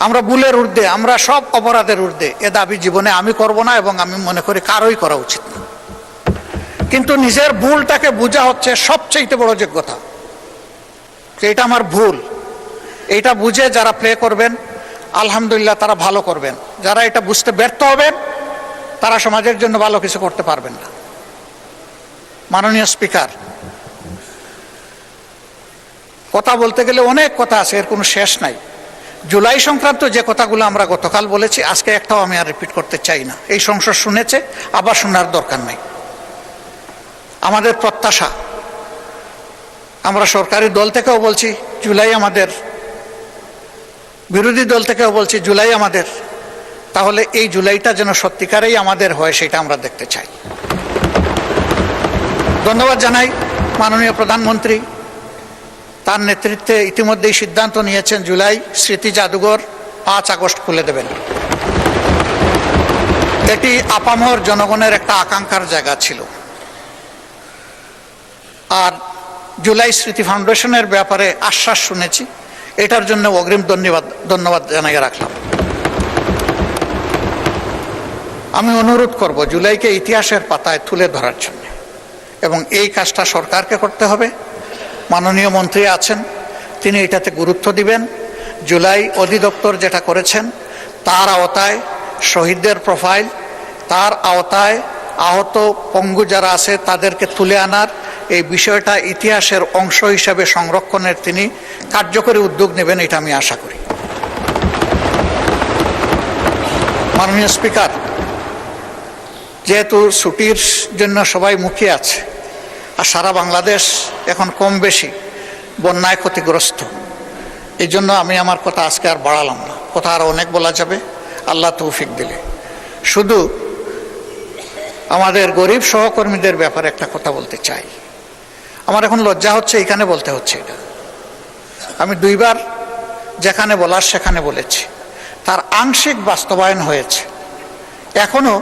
আমরা ভুলের ঊর্ধ্বে, আমরা সব অপরাধের ঊর্ধ্বে, এ দাবি জীবনে আমি করব না এবং আমি মনে করি কারোই করা উচিত না। কিন্তু নিজের ভুলটাকে বোঝা হচ্ছে সবচেয়ে বড় যোগ্যতা। এটা আমার ভুল, এইটা বুঝে যারা প্লে করবেন আলহামদুলিল্লাহ তারা ভালো করবেন। যারা এটা বুঝতে ব্যর্থ হবেন তারা সমাজের জন্য ভালো কিছু করতে পারবেন না। মাননীয় স্পিকার, কথা বলতে গেলে অনেক কথা আছে, এর কোনো শেষ নাই। জুলাই সংক্রান্ত যে কথাগুলো আমরা গতকাল বলেছি, আজকে একটাও আমি আর রিপিট করতে চাই না। এই সংসদ শুনেছে, আবার শোনার দরকার নাই। আমাদের প্রত্যাশা, আমরা সরকারি দল থেকেও বলছি জুলাই আমাদের, বিরোধী দল থেকেও বলছি জুলাই আমাদের, তাহলে এই জুলাইটা যেন সত্যিকারেই আমাদের হয় সেটা আমরা দেখতে চাই। ধন্যবাদ জানাই মাননীয় প্রধানমন্ত্রী, তার নেতৃত্বে ইতিমধ্যেই সিদ্ধান্ত নিয়েছেন জুলাই স্মৃতি জাদুঘর 5 আগস্ট খুলে দেবেন। এটি আপামর জনগণের একটা আকাঙ্ক্ষার জায়গা ছিল। আর জুলাই স্মৃতি ফাউন্ডেশনের ব্যাপারে আশ্বাস শুনেছি, এটার জন্য অগ্রিম ধন্যবাদ জানাই রাখলাম। আমি অনুরোধ করব জুলাইকে ইতিহাসের পাতায় তুলে ধরার জন্য, এবং এই কাজটা সরকারকে করতে হবে। মাননীয় মন্ত্রী আছেন, তিনি এটাতে গুরুত্ব দিবেন। জুলাই অধিদপ্তর যেটা করেছেন তার আওতায় শহীদদের প্রোফাইল, তার আওতায় আহত পঙ্গু যারা আছে তাদেরকে তুলে আনার এই বিষয়টা ইতিহাসের অংশ হিসাবে সংরক্ষণের তিনি কার্যকরী উদ্যোগ নেবেন, এটা আমি আশা করি। মাননীয় স্পিকার, যেহেতু ছুটির জন্য সবাই মুখিয়ে আছে আর সারা বাংলাদেশ এখন কম বেশি বন্যায় ক্ষতিগ্রস্ত, এই জন্য আমি আমার কথা আজকে আর বাড়ালাম না। কথা আরও অনেক বলা যাবে আল্লাহ তৌফিক দিলে। শুধু আমাদের গরিব সহকর্মীদের ব্যাপারে একটা কথা বলতে চাই। আমার এখন লজ্জা হচ্ছে এখানে বলতে হচ্ছে এটা। আমি 2 বার যেখানে বলার সেখানে বলেছি, তার আংশিক বাস্তবায়ন হয়েছে। এখনো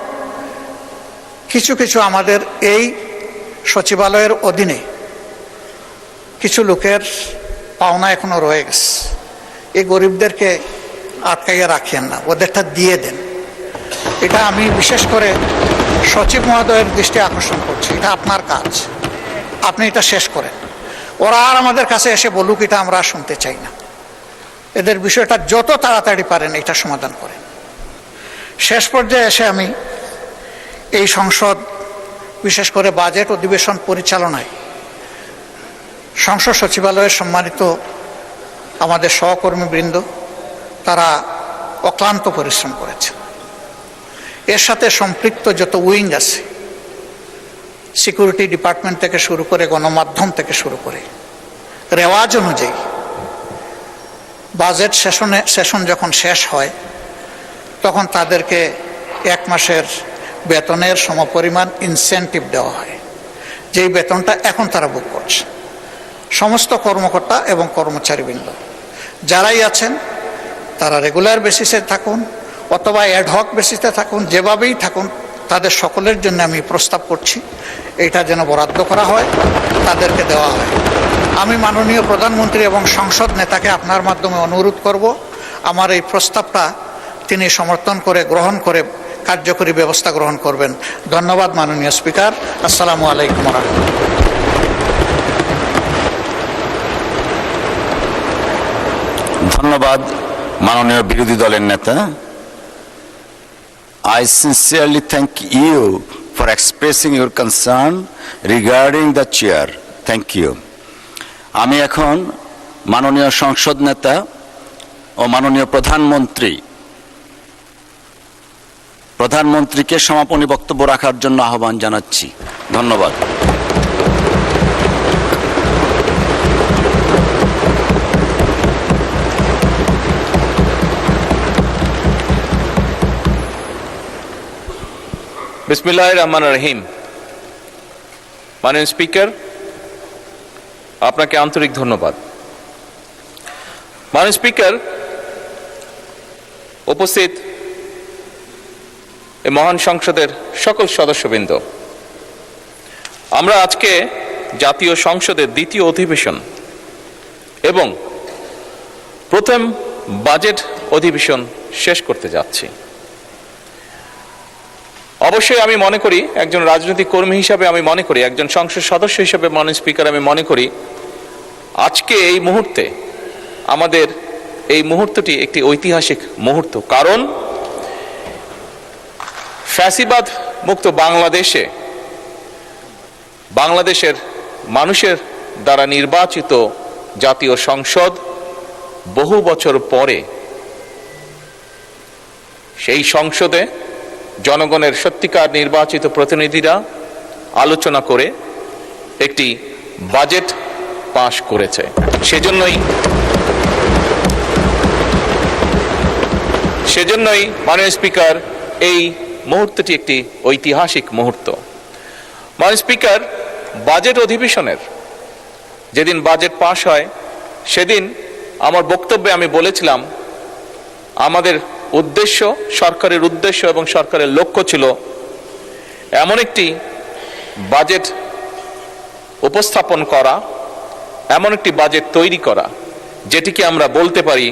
কিছু কিছু আমাদের এই সচিবালয়ের অধীনে কিছু লোকের পাওনা এখনো রয়ে গেছে। এই গরিবদেরকে আটকাইয়া রাখিয়েন না, ওদেরটা দিয়ে দেন। এটা আমি বিশেষ করে সচিব মহোদয়ের দৃষ্টি আকর্ষণ করছি। এটা আপনার কাজ, আপনি এটা শেষ করেন। ওরা আর আমাদের কাছে এসে বলুক এটা আমরা শুনতে চাই না। এদের বিষয়টা যত তাড়াতাড়ি পারেন এটা সমাধান করেন। শেষ পর্যায়ে এসে আমি এই সংসদ, বিশেষ করে বাজেট অধিবেশন পরিচালনায় সংসদ সচিবালয়ের সম্মানিত আমাদের সহকর্মীবৃন্দ, তারা অক্লান্ত পরিশ্রম করেছে। এর সাথে সম্পৃক্ত যত উইং আছে, সিকিউরিটি ডিপার্টমেন্ট থেকে শুরু করে গণমাধ্যম থেকে শুরু করে, রেওয়াজ অনুযায়ী বাজেট সেশন যখন শেষ হয় তখন তাদেরকে 1 মাসের বেতনের সমপরিমাণ ইনসেন্টিভ দেওয়া হয়, যেই বেতনটা এখন তারা ভোগ করছে। সমস্ত কর্মকর্তা এবং কর্মচারীবৃন্দ যারাই আছেন তারা রেগুলার বেসিসে থাকুন অথবা অ্যাডহক বেসিসে থাকুন, যেভাবেই থাকুন, তাদের সকলের জন্য আমি প্রস্তাব করছি এটা যেন বরাদ্দ করা হয়, তাদেরকে দেওয়া হয়। আমি মাননীয় প্রধানমন্ত্রী এবং সংসদ নেতাকে আপনার মাধ্যমে অনুরোধ করব আমার এই প্রস্তাবটা তিনি সমর্থন করে গ্রহণ করে কার্যকরী ব্যবস্থা গ্রহণ করবেন। ধন্যবাদ মাননীয় স্পিকার। আসসালামু আলাইকুম ওয়া রাহমাতুল্লাহ। ধন্যবাদ মাননীয় বিরোধী দলের নেতা। I sincerely thank you for expressing your concern regarding the chair. Thank you. আমি এখন মাননীয় সংসদ নেতা ও মাননীয় প্রধানমন্ত্রীকে সমাপনী বক্তব্য রাখার জন্য আহ্বান জানাচ্ছি। ধন্যবাদ। বিসমিল্লাহির রহমানির রহিম। মাননীয় স্পিকার, আপনাকে আন্তরিক ধন্যবাদ। মাননীয় স্পিকার, উপস্থিত এই মহান সংসদের সকল সদস্যবৃন্দ, আমরা আজকে জাতীয় সংসদের দ্বিতীয় অধিবেশন এবং প্রথম বাজেট অধিবেশন শেষ করতে যাচ্ছি। অবশ্যই আমি মনে করি, একজন রাজনৈতিক কর্মী হিসাবে আমি মনে করি, একজন সংসদ সদস্য হিসাবে মাননীয় স্পিকার আমি মনে করি আজকে এই মুহূর্তে আমাদের এই মুহূর্তটি একটি ঐতিহাসিক মুহূর্ত। কারণ ফ্যাসিবাদ মুক্ত বাংলাদেশের মানুষের দ্বারা নির্বাচিত জাতীয় সংসদ বহু বছর পরে সেই সংসদে জনগণের সত্যিকার নির্বাচিত প্রতিনিধিরা আলোচনা করে একটি বাজেট পাশ করেছে। সেজন্যই মাননীয় স্পিকার, এই মুহূর্তটি একটি ঐতিহাসিক মুহূর্ত। মাননীয় স্পিকার, বাজেট অধিবেশনের যেদিন বাজেট পাশ হয় সেদিন আমার বক্তব্যে আমি বলেছিলাম আমাদের উদ্দেশ্য, সরকারের উদ্দেশ্য এবং সরকারের লক্ষ্য ছিল এমন একটি বাজেট উপস্থাপন করা, এমন একটি বাজেট তৈরি করা যেটিকে আমরা বলতে পারি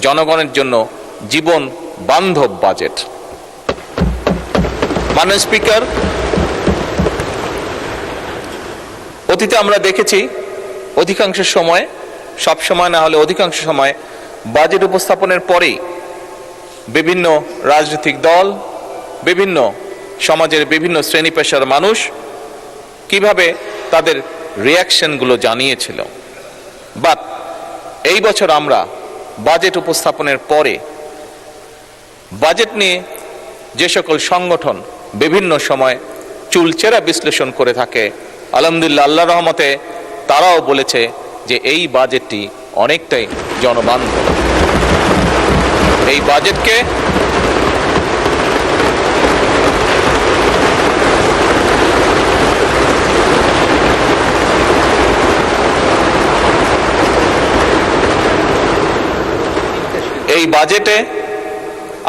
জনগণের জন্য জীবন বান্ধব বাজেট। মাননীয় স্পিকার, অতীতে আমরা দেখেছি অধিকাংশ সময়, সব সময় না হলে অধিকাংশ সময়, বাজেট উপস্থাপনের পরেই বিভিন্ন রাজনৈতিক দল, বিভিন্ন সমাজের বিভিন্ন শ্রেণী পেশার মানুষ কিভাবে তাদের রিয়াকশনগুলো জানিয়েছিল। বাট এই বছর আমরা বাজেট উপস্থাপনের পরে বাজেট নিয়ে যে সকল সংগঠন বিভিন্ন সময় চুলচেরা বিশ্লেষণ করে থাকে, আলহামদুলিল্লাহ, আল্লাহর রহমতে তারাও বলেছে যে এই বাজেটটি অনেকটাই জনবান্ধব। এই বাজেটকে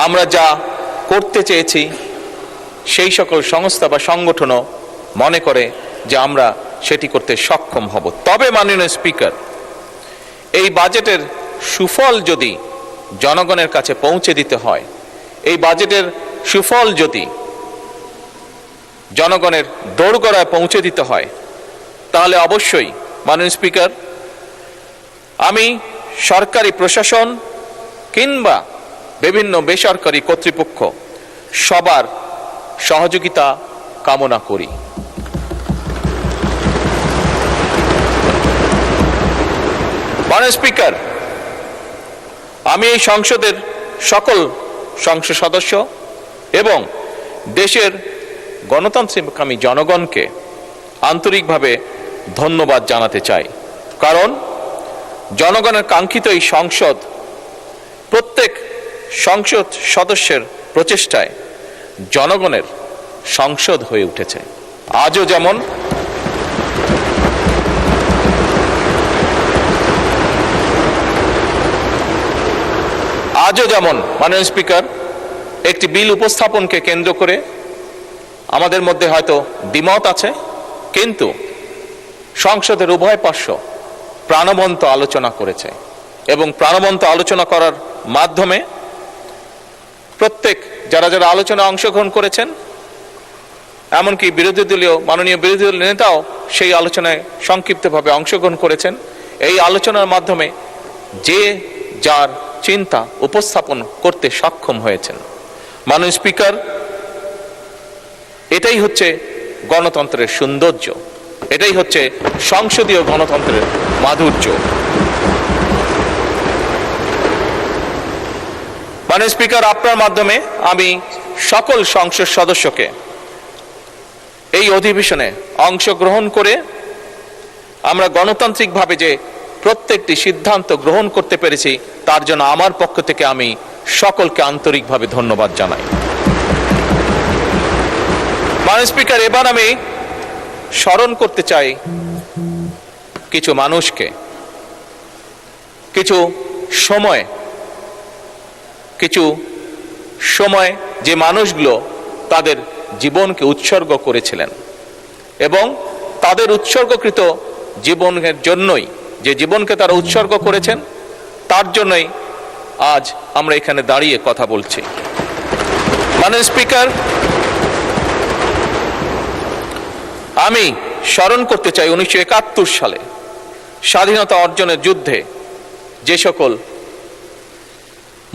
আমরা যা করতে চেয়েছি সেই সকল সংস্থা বা সংগঠনও মনে করে যে আমরা সেটি করতে সক্ষম হব। তবে মাননীয় স্পিকার, এই বাজেটের সুফল যদি জনগণের কাছে পৌঁছে দিতে হয়, এই বাজেটের সুফল যদি জনগণের দোরগোড়ায় পৌঁছে দিতে হয়, তাহলে অবশ্যই মাননীয় স্পিকার, আমি সরকারি প্রশাসন কিংবা বিভিন্ন বেসরকারি কর্তৃপক্ষ সবার সহযোগিতা কামনা করি। মাননীয় স্পিকার, আমি এই সংসদের সকল সংসদ সদস্য এবং দেশের গণতান্ত্রিককামী জনগণকে আন্তরিকভাবে ধন্যবাদ জানাতে চাই। কারণ জনগণের কাঙ্ক্ষিত এই সংসদ প্রত্যেক সংসদ সদস্যের প্রচেষ্টায় জনগণের সংসদ হয়ে উঠেছে। আজও যেমন আজও যেমন মাননীয় স্পিকার একটি বিল উপস্থাপনকে কেন্দ্র করে আমাদের মধ্যে হয়তো দ্বিমত আছে, কিন্তু সংসদের উভয় পার্শ্ব প্রাণবন্ত আলোচনা করেছে এবং প্রাণবন্ত আলোচনা করার মাধ্যমে প্রত্যেক যারা যারা আলোচনায় অংশগ্রহণ করেছেন, এমনকি মাননীয় বিরোধী দলীয় নেতাও সেই আলোচনায় সংক্ষিপ্তভাবে অংশগ্রহণ করেছেন। এই আলোচনার মাধ্যমে যে যার চিন্তা উপস্থাপন করতে সক্ষম হয়েছেন। মাননীয় স্পিকার, এটাই হচ্ছে গণতন্ত্রের সৌন্দর্য, এটাই হচ্ছে সংসদীয় গণতন্ত্রের মাধুর্য। মাননীয় স্পিকার, আপনার মাধ্যমে আমি সকল সংসদ সদস্যকে এই অধিবেশনে অংশগ্রহণ করে আমরা গণতান্ত্রিকভাবে যে প্রত্যেকটি সিদ্ধান্ত গ্রহণ করতে পেরেছি তার জন্য আমার পক্ষ থেকে আমি সকলকে আন্তরিকভাবে ধন্যবাদ জানাই। মাননীয় স্পিকার, এবার আমি স্মরণ করতে চাই কিছু মানুষকে, কিছু সময় যে মানুষগুলো তাদের জীবনকে উৎসর্গ করেছিলেন এবং তাদের উৎসর্গকৃত জীবনের জন্যই, যে জীবনকে তারা উৎসর্গ করেছেন তার জন্যই আজ আমরা এখানে দাঁড়িয়ে কথা বলছি। মাননীয় স্পিকার, আমি স্মরণ করতে চাই 1971 সালে স্বাধীনতা অর্জনের যুদ্ধে যে সকল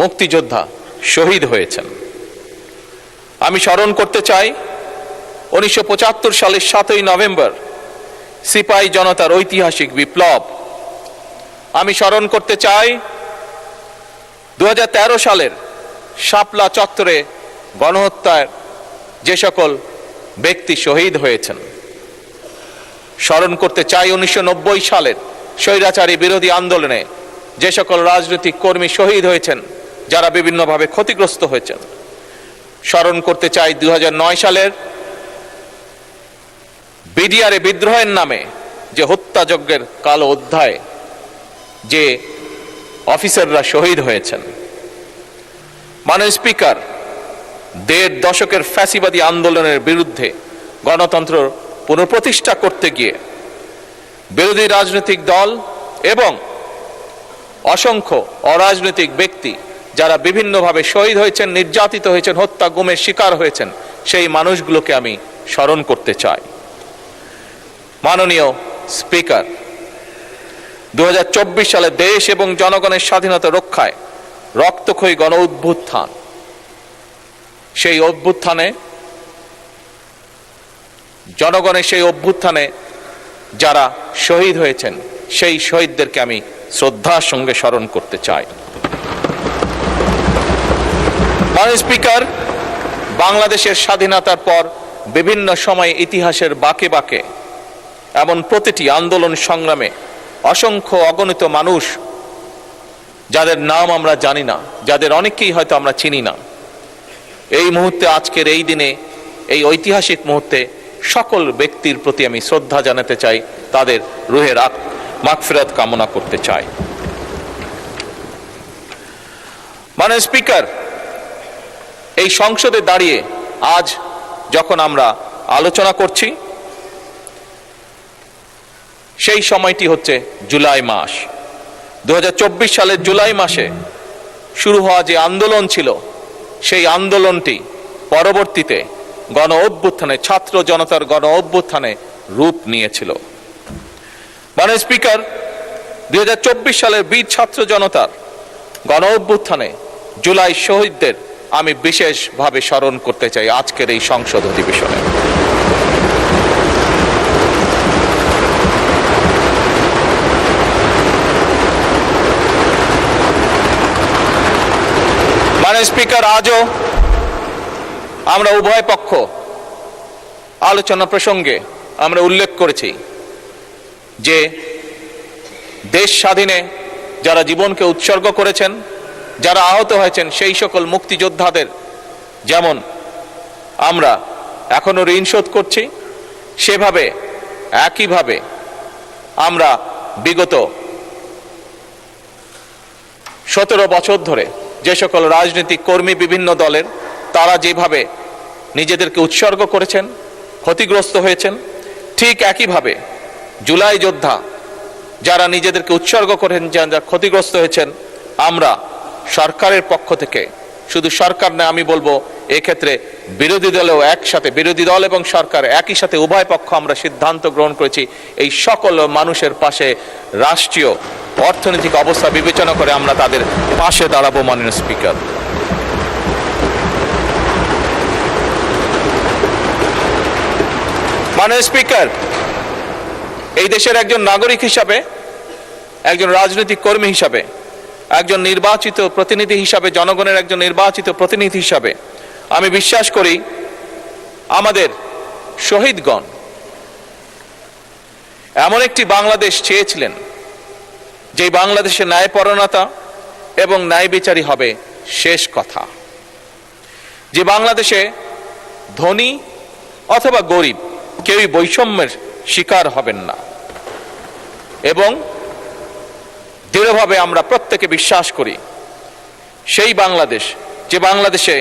মুক্তিযোদ্ধা শহীদ হয়েছেন। আমি স্মরণ করতে চাই 1975 সালের 7ই নভেম্বর সিপাহী জনতার ঐতিহাসিক বিপ্লব। আমি স্মরণ করতে চাই 2013 সালের শাপলা চত্বরে গণহত্যার যে সকল ব্যক্তি শহীদ হয়েছেন। স্মরণ করতে চাই 1990 সালের স্বৈরাচারী বিরোধী আন্দোলনে যে সকল রাজনৈতিক কর্মী শহীদ হয়েছেন, যারা বিভিন্নভাবে ক্ষতিগ্রস্ত হয়েছেন। স্মরণ করতে চাই 2009 সালের বিডিআরে বিদ্রোহের নামে যে হত্যাযজ্ঞের কালো অধ্যায়, যে অফিসাররা শহীদ হয়েছেন। মাননীয় স্পিকার, 1.5 দশকের ফ্যাসিবাদী আন্দোলনের বিরুদ্ধে গণতন্ত্র পুনঃপ্রতিষ্ঠা করতে গিয়ে বিরোধী রাজনৈতিক দল এবং অসংখ্য অরাজনৈতিক ব্যক্তি যারা বিভিন্নভাবে শহীদ হয়েছেন, নির্যাতিত হয়েছেন, হত্যা গুমের শিকার হয়েছেন, সেই মানুষগুলোকে আমি স্মরণ করতে চাই। মাননীয় স্পিকার, 2024 সালে দেশ এবং জনগণের স্বাধীনতা রক্ষায় রক্তক্ষয়ী গণ অভ্যুত্থান, সেই অভ্যুত্থানে জনগণের সেই অভ্যুত্থানে যারা শহীদ হয়েছেন সেই শহীদদেরকে আমি শ্রদ্ধার সঙ্গে স্মরণ করতে চাই। মাননীয় স্পিকার, বাংলাদেশের স্বাধীনতার পর বিভিন্ন সময়ে ইতিহাসের বাঁকে বাঁকে এমন প্রতিটি আন্দোলন সংগ্রামে অসংখ্য অগণিত মানুষ, যাদের নাম আমরা জানি না, যাদের অনেককেই হয়তো আমরা চিনি না, এই মুহূর্তে, আজকের এই দিনে, এই ঐতিহাসিক মুহূর্তে সকল ব্যক্তির প্রতি আমি শ্রদ্ধা জানাতে চাই, তাদের রুহের মাগফিরাত কামনা করতে চাই। মাননীয় স্পিকার, এই সংসদে দাঁড়িয়ে আজ যখন আমরা আলোচনা করছি, সেই সময়টি হচ্ছে জুলাই মাস। 2024 সালের জুলাই মাসে শুরু হওয়া যে আন্দোলন ছিল, সেই আন্দোলনটি পরবর্তীতে গণ অভ্যুত্থানে, ছাত্র জনতার গণ অভ্যুত্থানে রূপ নিয়েছিল। মাননীয় স্পিকার, 2024 সালের বীর ছাত্র জনতার গণ অভ্যুত্থানে জুলাই শহীদদের আমি বিশেষভাবে স্মরণ করতে চাই আজকের এই সংসদ অধিবেশনে। মাননীয় স্পিকার, আজও আমরা উভয় পক্ষ আলোচনা প্রসঙ্গে আমরা উল্লেখ করেছি যে দেশ স্বাধীনে যারা জীবনকে উৎসর্গ করেছেন, যারা আহত হয়েছেন, সেই সকল মুক্তিযোদ্ধাদের যেমন আমরা এখনো ঋণ শোধ করছি, সেভাবে একইভাবে আমরা বিগত 17 বছর ধরে যে সকল রাজনৈতিক কর্মী বিভিন্ন দলের, তারা যেভাবে নিজেদেরকে উৎসর্গ করেছেন, ক্ষতিগ্রস্ত হয়েছেন, ঠিক একইভাবে জুলাই যোদ্ধা যারা নিজেদেরকে উৎসর্গ করেন, যারা ক্ষতিগ্রস্ত হয়েছেন, আমরা সরকারের পক্ষ থেকে, শুধু সরকার না, আমি বলবো এক্ষেত্রে বিরোধী দলেও একসাথে, বিরোধী দল এবং সরকার একই সাথে উভয় পক্ষ আমরা সিদ্ধান্ত গ্রহণ করেছি এই সকল মানুষের পাশে রাষ্ট্রীয় অর্থনৈতিক অবস্থা বিবেচনা করে আমরা তাদের পাশে দাঁড়াবো। মাননীয় স্পিকার, মাননীয় স্পিকার, এই দেশের একজন নাগরিক হিসাবে, একজন রাজনৈতিক কর্মী হিসাবে, একজন নির্বাচিত প্রতিনিধি হিসাবে, জনগণের একজন নির্বাচিত প্রতিনিধি হিসাবে আমি বিশ্বাস করি আমাদের শহীদগণ এমন একটি বাংলাদেশ চেয়েছিলেন যে বাংলাদেশে ন্যায়পরায়ণতা এবং ন্যায় বিচারই হবে শেষ কথা, যে বাংলাদেশে ধনী অথবা গরিব কেউই বৈষম্যের শিকার হবেন না। এবং দৃঢ়ভাবে আমরা প্রত্যেকে বিশ্বাস করি সেই বাংলাদেশ, যে বাংলাদেশে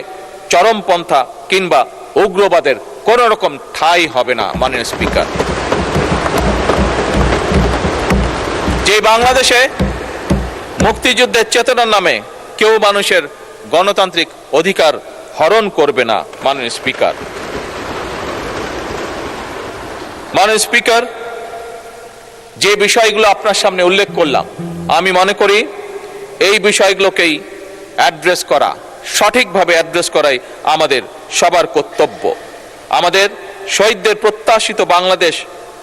চরমপন্থা কিংবা উগ্রবাদের কোন রকম ঠাঁই হবে না। মাননীয় স্পিকার, যে বাংলাদেশে মুক্তিযুদ্ধের চেতনার নামে কেউ মানুষের গণতান্ত্রিক অধিকার হরণ করবে না। মাননীয় স্পিকার, মাননীয় স্পিকার, যে বিষয়গুলো আপনার সামনে উল্লেখ করলাম, আমি মনে করি এই বিষয়গুলোকেই অ্যাড্রেস করা, সঠিকভাবে অ্যাড্রেস করাই আমাদের সবার কর্তব্য। আমাদের শহীদদের প্রত্যাশিত বাংলাদেশ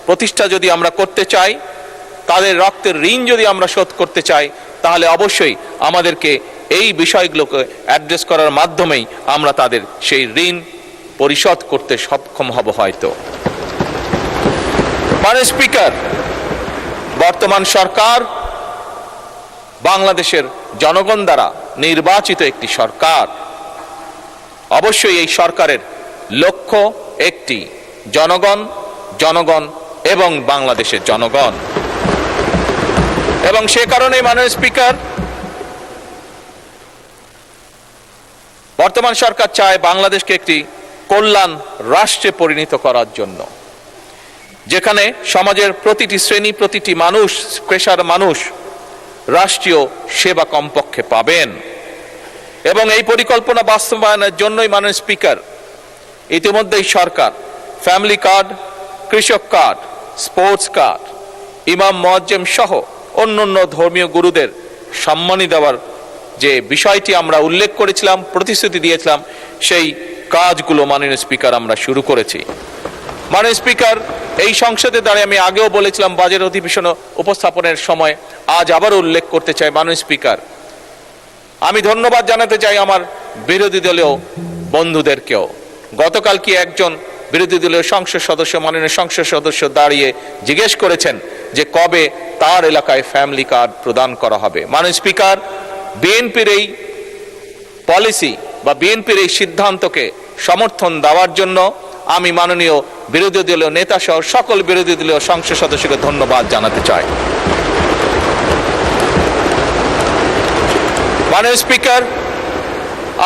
প্রতিষ্ঠা যদি আমরা করতে চাই, তাদের রক্তের ঋণ যদি আমরা শোধ করতে চাই, তাহলে অবশ্যই আমাদেরকে এই বিষয়গুলোকে অ্যাড্রেস করার মাধ্যমেই আমরা তাদের সেই ঋণ পরিশোধ করতে সক্ষম হব হয়তো। মাননীয় স্পিকার, বর্তমান সরকার বাংলাদেশের জনগণ দ্বারা নির্বাচিত একটি সরকার। অবশ্যই এই সরকারের লক্ষ্য একটি, জনগণ, জনগণ এবং বাংলাদেশের জনগণ। এবং সে কারণে মাননীয় স্পিকার, বর্তমান সরকার চায় বাংলাদেশকে একটি কল্যাণ রাষ্ট্রে পরিণত করার জন্য, যেখানে সমাজের প্রতিটি শ্রেণী, প্রতিটি মানুষ, পেশার মানুষ রাষ্ট্রীয় সেবা কমপক্ষে পাবেন। এবং এই পরিকল্পনা বাস্তবায়নের জন্যই মাননীয় স্পিকার ইতিমধ্যেই সরকার ফ্যামিলি কার্ড, কৃষক কার্ড, স্পোর্টস কার্ড, ইমাম মুয়াজ্জেম সহ অন্যান্য ধর্মীয় গুরুদের সম্মানী দেওয়ার যে বিষয়টি আমরা উল্লেখ করেছিলাম, প্রতিশ্রুতি দিয়েছিলাম, সেই কাজগুলো মাননীয় স্পিকার আমরা শুরু করেছি। মাননীয় স্পিকার, এই সংসদে দাঁড়িয়ে আমি আগেও বলেছিলাম বাজেট অধিবেশন উপস্থাপনের সময়, আজ আবার উল্লেখ করতে চাই। মাননীয় স্পিকার, আমি ধন্যবাদ জানাতে চাই আমার বিরোধী দলীয় বন্ধুদেরকেও। গতকাল কি একজন বিরোধী দলীয় সংসদ সদস্য, মাননীয় সংসদ সদস্য দাঁড়িয়ে জিজ্ঞেস করেছেন যে কবে তার এলাকায় ফ্যামিলি কার্ড প্রদান করা হবে। মাননীয় স্পিকার, বিএনপির এই পলিসি বা বিএনপির এই সিদ্ধান্তকে সমর্থন দেওয়ার জন্য আমি মাননীয় বিরোধী দলীয় নেতা সহ সকল বিরোধী দলীয় সংসদ সদস্যকে ধন্যবাদ জানাতে চাই। মাননীয় স্পিকার,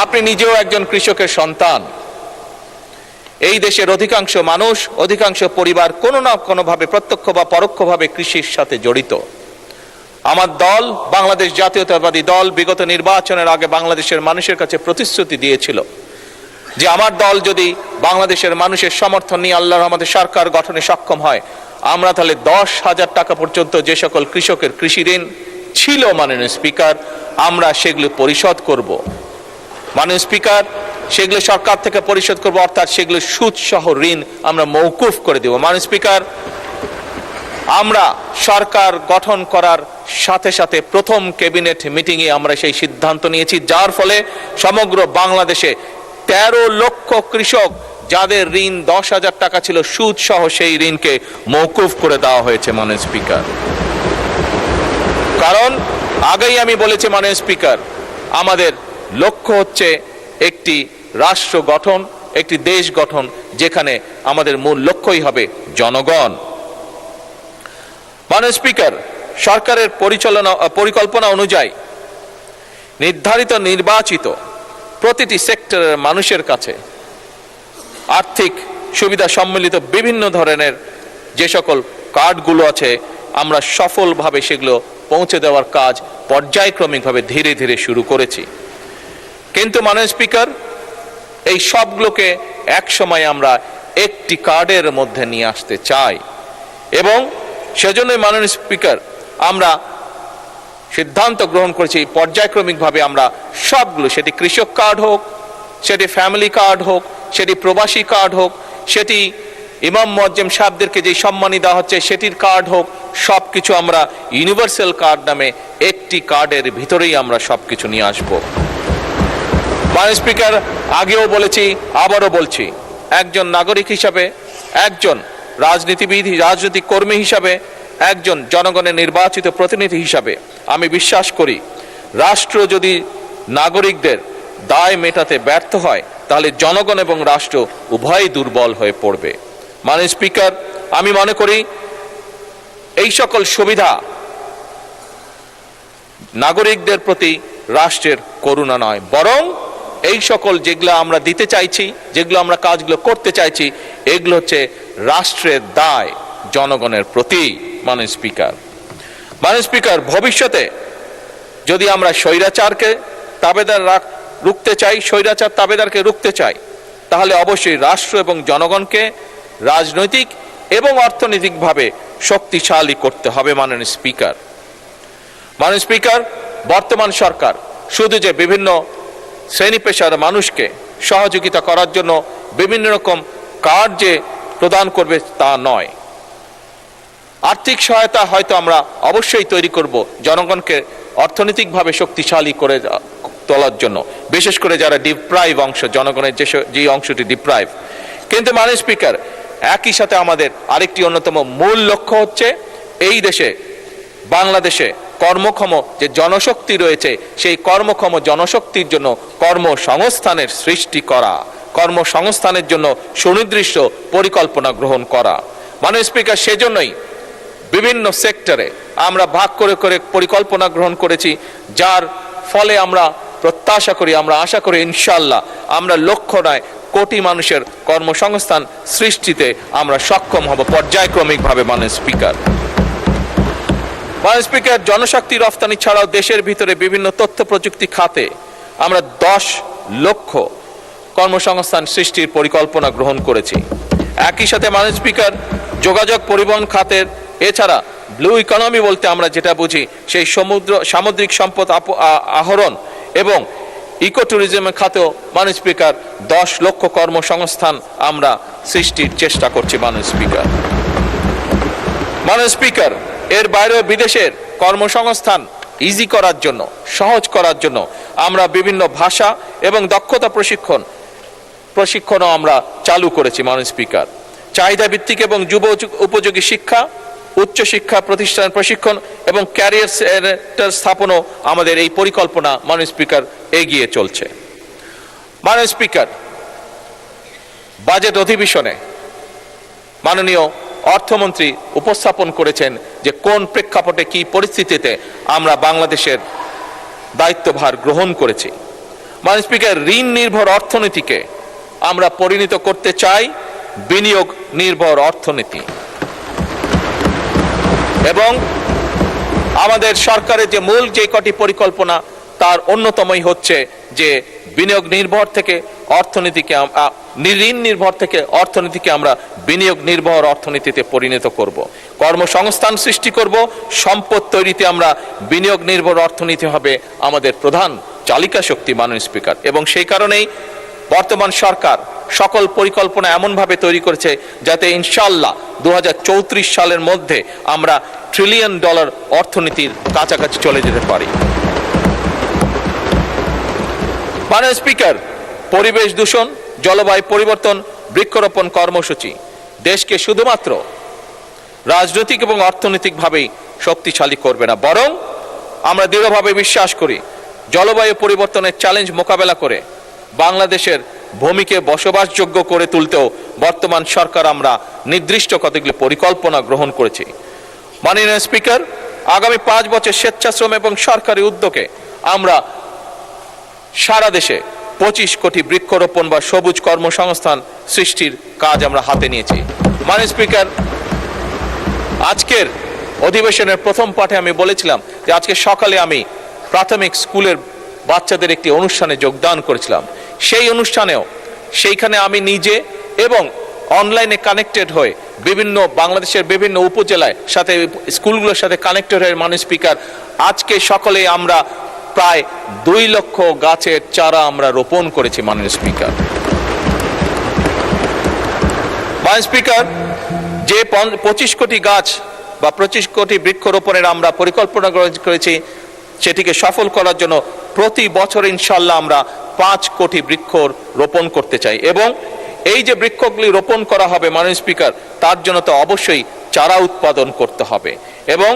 আপনি নিজেও একজন কৃষকের সন্তান। এই দেশের অধিকাংশ মানুষ, অধিকাংশ পরিবার কোনো না কোনোভাবে প্রত্যক্ষ বা পরোক্ষভাবে কৃষির সাথে জড়িত। আমার দল, বাংলাদেশ জাতীয়তাবাদী দল, বিগত নির্বাচনের আগে বাংলাদেশের মানুষের কাছে প্রতিশ্রুতি দিয়েছিল যে আমার দল যদি বাংলাদেশের মানুষের সমর্থন নিয়ে আল্লাহর রহমতে সরকার গঠনে সক্ষম হয়, আমরা তাহলে 10,000 টাকা পর্যন্ত যে সকল কৃষকের কৃষি ঋণ ছিল মাননীয় স্পিকার, আমরা সেগুলো পরিশোধ করব। মাননীয় স্পিকার, সেগুলো সরকার থেকে পরিশোধ করব, অর্থাৎ সেগুলো সুদ সহ ঋণ আমরা মওকুফ করে দেব। মাননীয় স্পিকার, আমরা সরকার গঠন করার সাথে সাথে প্রথম ক্যাবিনেট মিটিংয়ে আমরা সেই সিদ্ধান্ত নিয়েছি, যার ফলে সমগ্র বাংলাদেশে 13 লক্ষ কৃষক যাদের ঋণ 10,000 টাকা ছিল সুদ সহ সেই ঋণকে মওকুফ করে দেওয়া হয়েছে। মাননীয় স্পিকার, কারণ আগেই আমি বলেছি মাননীয় স্পিকার, আমাদের লক্ষ্য হচ্ছে একটি রাষ্ট্র গঠন, একটি দেশ গঠন, যেখানে আমাদের মূল লক্ষ্যই হবে জনগণ। মাননীয় স্পিকার, সরকারের পরিকল্পনা অনুযায়ী নির্ধারিত নির্বাচিত প্রতিটি সেক্টরের মানুষের কাছে আর্থিক সুবিধা সম্মিলিত বিভিন্ন ধরনের যে সকল কার্ডগুলো আছে আমরা সফলভাবে সেগুলো পৌঁছে দেওয়ার কাজ পর্যায়ক্রমিকভাবে ধীরে ধীরে শুরু করেছি। কিন্তু মাননীয় স্পিকার, এই সবগুলোকে এক সময় আমরা একটি কার্ডের মধ্যে নিয়ে আসতে চাই এবং সেজন্যই মাননীয় স্পিকার আমরা সিদ্ধান্ত গ্রহণ করেছি পর্যায়ক্রমিকভাবে আমরা সবগুলো, সেটি কৃষক কার্ড হোক, সেটি ফ্যামিলি কার্ড হোক, সেটি প্রবাসী কার্ড হোক, সেটি ইমাম মুয়াজ্জিম সাহেবদেরকে যে সম্মানী দেওয়া হচ্ছে সেটির কার্ড হোক, সবকিছু আমরা ইউনিভার্সাল কার্ড নামে একটি কার্ডের ভিতরেই আমরা সবকিছু নিয়ে আসব। মাননীয় স্পিকার, আগেও বলেছি আবারও বলছি, একজন নাগরিক হিসাবে, একজন রাজনীতিবিদ, রাজনৈতিক কর্মী হিসাবে, একজন জনগণের নির্বাচিত প্রতিনিধি হিসাবে আমি বিশ্বাস করি রাষ্ট্র যদি নাগরিকদের দায় মেটাতে ব্যর্থ হয় তাহলে জনগণ এবং রাষ্ট্র উভয়ই দুর্বল হয়ে পড়বে। মাননীয় স্পিকার, আমি মনে করি এই সকল সুবিধা নাগরিকদের প্রতি রাষ্ট্রের করুণা নয়, বরং এই সকল যেগুলো আমরা দিতে চাইছি, যেগুলো আমরা কাজগুলো করতে চাইছি, এগুলো হচ্ছে রাষ্ট্রের দায় জনগণের প্রতি। মাননীয় স্পিকার, ভবিষ্যতে যদি আমরা স্বৈরাচারকে রুখতে চাই, স্বৈরাচার তাবেদারকে রুখতে চাই, তাহলে অবশ্যই রাষ্ট্র এবং জনগণকে রাজনৈতিক এবং অর্থনৈতিকভাবে শক্তিশালী করতে হবে। মাননীয় স্পিকার, বর্তমান সরকার শুধু যে বিভিন্ন শ্রেণী পেশার মানুষকে সহযোগিতা করার জন্য বিভিন্ন রকম কার্ড যে প্রদান করবে তা নয়, আর্থিক সহায়তা হয়তো আমরা অবশ্যই তৈরি করব জনগণকে অর্থনৈতিকভাবে শক্তিশালী করে তোলার জন্য, বিশেষ করে যারা ডিপ্রাইভ অংশ, জনগণের যে অংশটি ডিপ্রাইভ। কিন্তু মাননীয় স্পিকার, একই সাথে আমাদের আরেকটি অন্যতম মূল লক্ষ্য হচ্ছে এই দেশে, বাংলাদেশে কর্মক্ষম যে জনশক্তি রয়েছে সেই কর্মক্ষম জনশক্তির জন্য কর্মসংস্থানের সৃষ্টি করা, কর্মসংস্থানের জন্য সুনির্দিষ্ট পরিকল্পনা গ্রহণ করা। মাননীয় স্পিকার, সেজন্যই বিভিন্ন সেক্টরে আমরা ভাগ করে করে পরিকল্পনা গ্রহণ করেছি, যার ফলে আমরা প্রত্যাশা করি, আমরা আশা করি ইনশাআল্লাহ আমরা লক্ষ্য নয় কোটি মানুষের কর্মসংস্থান সৃষ্টিতে আমরা সক্ষম হব পর্যায়ক্রমিকভাবে। মাননীয় স্পিকার, জনশক্তি রফতানি ছাড়াও দেশের ভিতরে বিভিন্ন তথ্য প্রযুক্তি খাতে আমরা 10 লক্ষ কর্মসংস্থান সৃষ্টির পরিকল্পনা গ্রহণ করেছি। একই সাথে মাননীয় স্পিকার, যোগাযোগ পরিবহন খাতের এছাড়া ব্লু ইকোনমি বলতে আমরা যেটা বুঝি সেই সামুদ্রিক সম্পদ আহরণ এবং ইকো ট্যুরিজমের খাতেও মাননীয় স্পিকার 10 লক্ষ কর্মসংস্থান আমরা সৃষ্টির চেষ্টা করছি। মাননীয় স্পিকার, এর বাইরেও বিদেশের কর্মসংস্থান ইজি করার জন্য, সহজ করার জন্য আমরা বিভিন্ন ভাষা এবং দক্ষতা প্রশিক্ষণও আমরা চালু করেছি। মাননীয় স্পিকার, চাহিদা ভিত্তিক এবং যুব উপযোগী শিক্ষা, উচ্চশিক্ষা প্রতিষ্ঠান প্রশিক্ষণ এবং ক্যারিয়ার সেন্টার স্থাপনও আমাদের এই পরিকল্পনা মাননীয় স্পিকার এগিয়ে চলছে। মাননীয় স্পিকার, বাজেট অধিবেশনে মাননীয় অর্থমন্ত্রী উপস্থাপন করেছেন যে কোন প্রেক্ষাপটে কি পরিস্থিতিতে আমরা বাংলাদেশের দায়িত্বভার গ্রহণ করেছি। মাননীয় স্পিকার, ঋণ নির্ভর অর্থনীতিকে আমরা পরিণত করতে চাই বিনিয়োগ নির্ভর অর্থনীতি এবং আমাদের সরকারের যে মূল যে কটি পরিকল্পনা তার অন্যতমই হচ্ছে যে বিনিয়োগ নির্ভর থেকে অর্থনীতিকে, ঋণ নির্ভর থেকে অর্থনীতিকে আমরা বিনিয়োগ নির্ভর অর্থনীতিতে পরিণত করব, কর্মসংস্থান সৃষ্টি করব, সম্পদ তৈরিতে আমরা বিনিয়োগ নির্ভর অর্থনীতি হবে আমাদের প্রধান চালিকা শক্তি। মাননীয় স্পিকার, এবং সেই কারণেই বর্তমান সরকার সকল পরিকল্পনা এমনভাবে তৈরি করেছে যাতে ইনশাআল্লাহ 2034 সালের মধ্যে আমরা $1 ট্রিলিয়ন অর্থনীতির কাছাকাছি চলে যেতে পারি। মাননীয় স্পিকার, পরিবেশ দূষণ, জলবায়ু পরিবর্তন, বৃক্ষরোপণ কর্মসূচি দেশকে শুধুমাত্র রাজনৈতিক এবং অর্থনৈতিকভাবেই শক্তিশালী করবে না, বরং আমরা দৃঢ়ভাবে বিশ্বাস করি জলবায়ু পরিবর্তনের চ্যালেঞ্জ মোকাবেলা করে বাংলাদেশের ভূমিকে বসবাসযোগ্য করে তুলতেও বর্তমান সরকার আমরা নির্দিষ্ট কতগুলি পরিকল্পনা গ্রহণ করেছি। মাননীয় স্পিকার, আগামী 5 বছর স্বেচ্ছাশ্রম এবং সরকারি উদ্যোগে আমরা সারা দেশে 25 কোটি বৃক্ষরোপণ বা সবুজ কর্মসংস্থান সৃষ্টির কাজ আমরা হাতে নিয়েছি। মাননীয় স্পিকার, আজকের অধিবেশনের প্রথম পাঠে আমি বলেছিলাম যে আজকে সকালে আমি প্রাথমিক স্কুলের বাচ্চাদের একটি অনুষ্ঠানে যোগদান করেছিলাম। সেই অনুষ্ঠানেও সেইখানে আমি নিজে এবং অনলাইনে কানেক্টেড হয়ে বিভিন্ন বাংলাদেশের বিভিন্ন উপজেলায় সাথে স্কুলগুলোর সাথে কানেক্টেড হয়ে মাননীয় স্পিকার আজকে সকলে আমরা প্রায় 2 লক্ষ গাছের চারা আমরা রোপণ করেছি। মাননীয় স্পিকার, মাননীয় স্পিকার, যে 25 কোটি গাছ বা 25 কোটি বৃক্ষরোপণের আমরা পরিকল্পনা করেছি সেটিকে সফল করার জন্য প্রতি বছর ইনশাল্লাহ আমরা 5 কোটি বৃক্ষ রোপণ করতে চাই। এবং এই যে বৃক্ষগুলি রোপণ করা হবে মাননীয় স্পিকার, তার জন্য তো অবশ্যই চারা উৎপাদন করতে হবে। এবং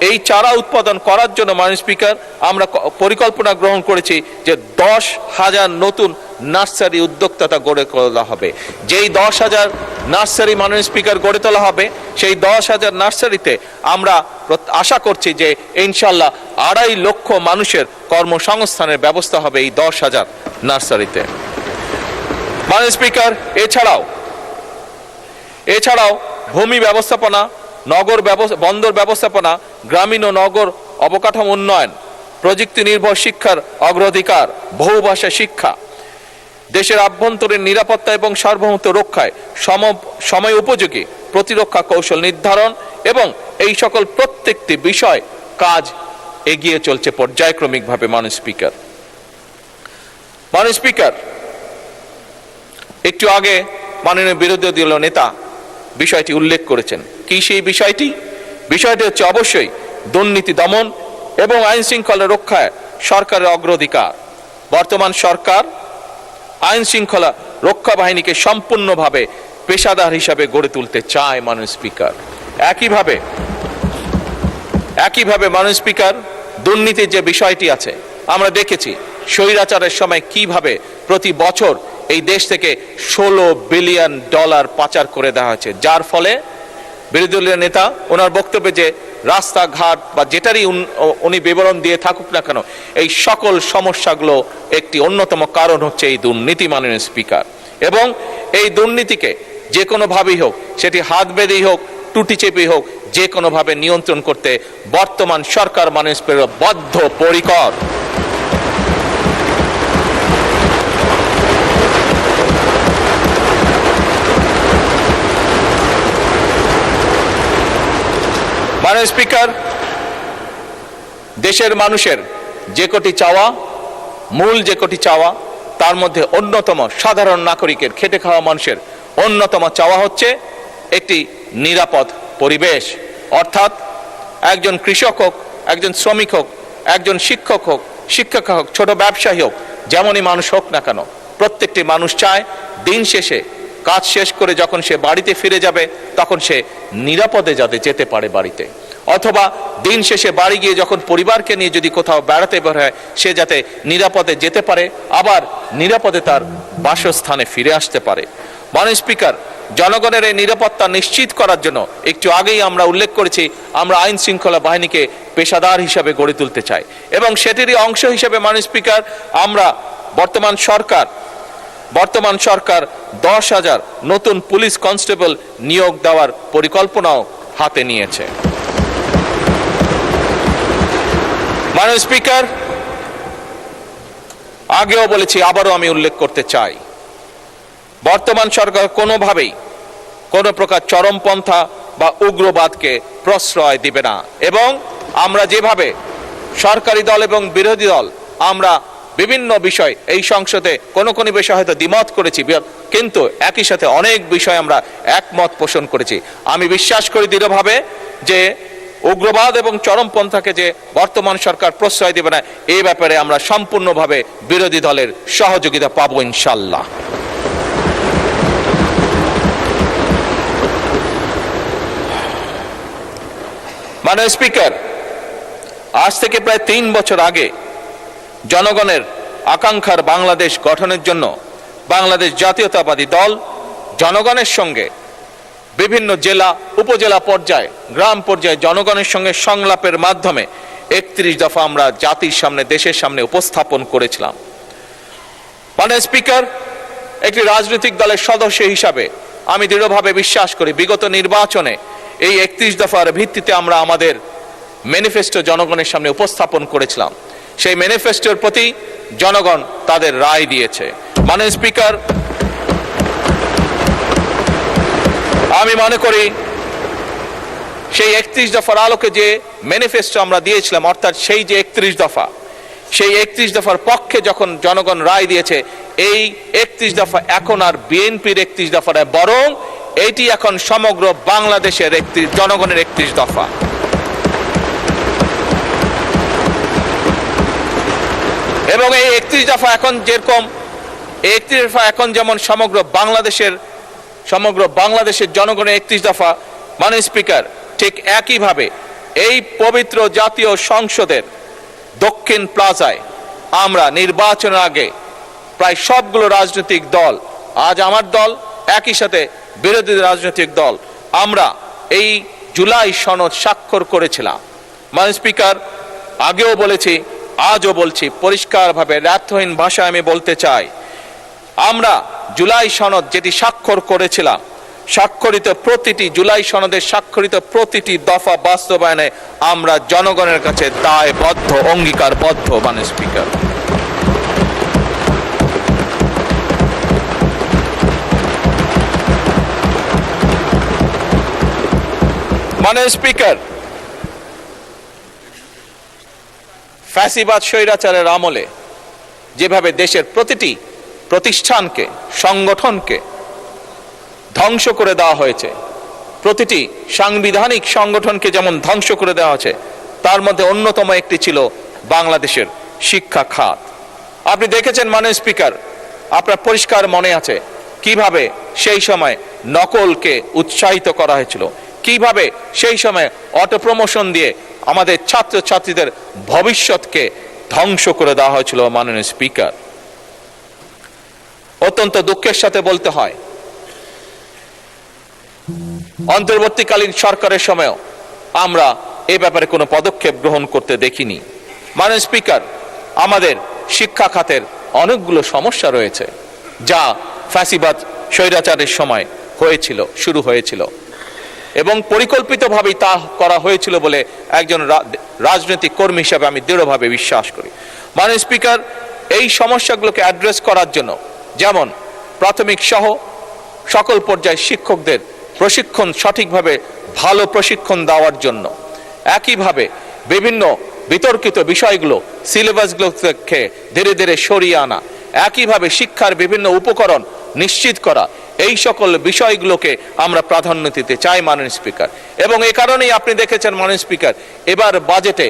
এই চারা উৎপাদন করার জন্য মাননীয় স্পিকার আমরা পরিকল্পনা গ্রহণ করেছি যে 10,000 নতুন নার্সারি উদ্যোক্তা গড়ে তোলা হবে। যেই 10,000 নার্সারি মাননীয় স্পিকার গড়ে তোলা হবে, সেই 10,000 নার্সারিতে আমরা আশা করছি যে ইনশাল্লাহ 2.5 লক্ষ মানুষের কর্মসংস্থানের ব্যবস্থা হবে এই 10,000 নার্সারিতে। মাননীয় স্পিকার, এছাড়াও ভূমি ব্যবস্থাপনা, বন্দর ব্যবস্থাপনা, গ্রামীণ ও নগর অবকাঠামো উন্নয়ন, প্রযুক্তি নির্ভর শিক্ষার অগ্রাধিকার, বহুভাষা শিক্ষা, দেশের আভ্যন্তরীণ নিরাপত্তা এবং সার্বভৌমত্ব রক্ষায় সময় উপযোগী প্রতিরক্ষা কৌশল নির্ধারণ এবং এই সকল প্রত্যেকটি বিষয় কাজ এগিয়ে চলছে পর্যায়ক্রমিকভাবে। মাননীয় স্পিকার, একটু আগে মাননীয় বিরোধী দলীয় নেতা বিষয়টি উল্লেখ করেছেন। কি সেই বিষয়টি? বিষয়টি হচ্ছে অবশ্যই দুর্নীতি দমন এবং আইন শৃঙ্খলা রক্ষায় সরকারের অগ্রাধিকার। বর্তমান সরকার আইন শৃঙ্খলা রক্ষা বাহিনীকে সম্পূর্ণভাবে পেশাদার হিসাবে গড়ে তুলতে চায়। মাননীয় স্পিকার, একইভাবে মাননীয় স্পিকার, দুর্নীতির যে বিষয়টি আছে আমরা দেখেছি স্বৈরাচারের সময় কিভাবে প্রতি বছর এই দেশ থেকে $16 বিলিয়ন পাচার করে দেওয়া হয়েছে, যার ফলে বিরোধী দলীয় নেতা ওনার বক্তব্যে যে রাস্তাঘাট বা যেটারই উনি বিবরণ দিয়ে থাকুক না কেন, এই সকল সমস্যাগুলো একটি অন্যতম কারণ হচ্ছে এই দুর্নীতি। মাননীয় স্পিকার, এবং এই দুর্নীতিকে যে কোনোভাবেই হোক, সেটি হাত বেঁধেই হোক, টুটি চেপেই হোক, যে কোনোভাবে নিয়ন্ত্রণ করতে বর্তমান সরকার মাননীয় স্পিকার বদ্ধপরিকর। মাননীয় স্পিকার, দেশের মানুষের যে কটি চাওয়া, মূল যে কটি চাওয়া, তার মধ্যে অন্যতম সাধারণ নাগরিকের, খেটে খাওয়া মানুষের অন্যতম চাওয়া হচ্ছে একটি নিরাপদ পরিবেশ। অর্থাৎ একজন কৃষক হোক, একজন শ্রমিক হোক, একজন শিক্ষক হোক, শিক্ষিকা হোক, ছোট ব্যবসায়ী হোক, যেমনই মানুষ হোক না কেন, প্রত্যেকটি মানুষ চায় দিন শেষে কাজ শেষ করে যখন সে বাড়িতে ফিরে যাবে তখন সে নিরাপদে যাতে যেতে পারে বাড়িতে, অথবা দিন শেষে বাড়ি গিয়ে যখন পরিবারকে নিয়ে যদি কোথাও বেড়াতে বের হয় সে যাতে নিরাপদে যেতে পারে, আবার নিরাপদে তার বাসস্থানে ফিরে আসতে পারে। মাননীয় স্পিকার, জনগণের এই নিরাপত্তা নিশ্চিত করার জন্য একটু আগেই আমরা উল্লেখ করেছি আমরা আইন শৃঙ্খলা বাহিনীকে পেশাদার হিসাবে গড়ে তুলতে চাই, এবং সেটিরই অংশ হিসেবে মাননীয় স্পিকার আমরা বর্তমান সরকার 10,000 নতুন পুলিশ কনস্টেবল নিয়োগ দেওয়ার পরিকল্পনাও হাতে নিয়েছে। মাননীয় স্পিকার, আগেও বলেছি, আবারও আমি উল্লেখ করতে চাই, বর্তমান সরকার কোনোভাবেই কোনো প্রকার চরমপন্থা বা উগ্রবাদকে প্রশ্রয় দিবে না। এবং আমরা যেভাবে সরকারি দল এবং বিরোধী দল আমরা বিভিন্ন বিষয় এই সংসদে কোনো বিষয় হয়তো দ্বিমত করেছি, কিন্তু একই সাথে অনেক বিষয় আমরা একমত পোষণ করেছি। আমি বিশ্বাস করি দৃঢ়ভাবে যে উগ্রবাদ এবং চরমপন্থাকে যে বর্তমান সরকার প্রশ্রয় দেবে না, এই ব্যাপারে আমরা সম্পূর্ণভাবে বিরোধী দলের সহযোগিতা পাবো ইনশাল্লাহ। মাননীয় স্পিকার, আজ থেকে প্রায় 3 বছর আগে জনগণের আকাঙ্ক্ষার বাংলাদেশ গঠনের জন্য বাংলাদেশ জাতীয়তাবাদী দল জনগণের সঙ্গে বিভিন্ন জেলা, উপজেলা পর্যায়ে, গ্রাম পর্যায়ে জনগণের সঙ্গে সংলাপের মাধ্যমে 31 দফা আমরা জাতির সামনে, দেশের সামনে উপস্থাপন করেছিলাম। মাননীয় স্পিকার, একটি রাজনৈতিক দলের সদস্য হিসাবে আমি দৃঢ়ভাবে বিশ্বাস করি বিগত নির্বাচনে এই 31 দফার ভিত্তিতে আমরা আমাদের ম্যানিফেস্টো জনগণের সামনে উপস্থাপন করেছিলাম। সেই ম্যানিফেস্টোর প্রতি জনগণ তাদের রায় দিয়েছে। মাননীয় স্পিকার, আমি মনে করি সেই 31 দফার আলোকে যে ম্যানিফেস্টো আমরা দিয়েছিলাম, অর্থাৎ সেই যে 31 দফা, সেই 31 দফার পক্ষে যখন জনগণ রায় দিয়েছে, এই 31 দফা এখন আর বিএনপির 31 দফা নয়, বরং এটি এখন সমগ্র বাংলাদেশের জনগণের 31 দফা। এবং এই 31 দফা এখন যেরকম 31 দফা এখন যেমন সমগ্র বাংলাদেশের জনগণের 31 দফা, মাননীয় স্পিকার, ঠিক একইভাবে এই পবিত্র জাতীয় সংসদের দক্ষিণ প্লাজায় আমরা নির্বাচনের আগে প্রায় সবগুলো রাজনৈতিক দল, আজ আমার দল, একই সাথে বিরোধী রাজনৈতিক দল, আমরা এই জুলাই সনদ স্বাক্ষর করেছিলাম। মাননীয় স্পিকার, আগেও বলেছি, আজও বলছি, পরিষ্কারভাবে ব্যর্থহীন ভাষায় আমি বলতে চাই, আমরা জুলাই সনদ যেটি স্বাক্ষর করেছিলাম, স্বাক্ষরিত প্রতিটি জুলাই সনদের স্বাক্ষরিত প্রতিটি দফা বাস্তবায়নে আমরা জনগণের কাছে দায়বদ্ধ, অঙ্গীকারবদ্ধ। মাননীয় স্পিকার, মাননীয় স্পিকার, ফ্যাসিবাদ স্বৈরাচারের আমলে যেভাবে দেশের প্রতিটি প্রতিষ্ঠানকে, সংগঠনকে ধ্বংস করে দেওয়া হয়েছে, প্রতিটি সাংবিধানিক সংগঠনকে যেমন ধ্বংস করে দেওয়া হয়েছে, তার মধ্যে অন্যতম একটি ছিল বাংলাদেশের শিক্ষা খাত। আপনি দেখেছেন মাননীয় স্পিকার, আপনার পরিষ্কার মনে আছে কিভাবে সেই সময় নকলকে উৎসাহিত করা হয়েছিল, কিভাবে সেই সময় অটো প্রমোশন দিয়ে আমাদের ছাত্রছাত্রীদের ভবিষ্যৎকে ধ্বংস করে দেওয়া হয়েছিল। মাননীয় স্পিকার, অত্যন্ত দুঃখের সাথে বলতে হয়, অন্তর্বর্তীকালীন সরকারের সময়ও আমরা এ ব্যাপারে কোনো পদক্ষেপ গ্রহণ করতে দেখিনি। মাননীয় স্পিকার, আমাদের শিক্ষা খাতের অনেকগুলো সমস্যা রয়েছে যা ফ্যাসিবাদ স্বৈরাচারের সময় শুরু হয়েছিল এবং পরিকল্পিতভাবেই তা করা হয়েছিল বলে একজন রাজনৈতিক কর্মী হিসাবে আমি দৃঢ়ভাবে বিশ্বাস করি। মাননীয় স্পিকার, এই সমস্যাগুলোকে অ্যাড্রেস করার জন্য যেমন প্রাথমিক সহ সকল পর্যায়ে শিক্ষকদের প্রশিক্ষণ, সঠিকভাবে ভালো প্রশিক্ষণ দেওয়ার জন্য, একইভাবে বিভিন্ন বিতর্কিত বিষয়গুলো সিলেবাসগুলোকে ধীরে ধীরে সরিয়ে আনা, একইভাবে শিক্ষার বিভিন্ন উপকরণ নিশ্চিত করা, এই সকল বিষয়গুলোকে আমরা প্রাধান্য দিতে চাই মাননীয় স্পিকার। এবং এই কারণেই আপনি দেখেছেন মাননীয় স্পিকার, এবার বাজেটে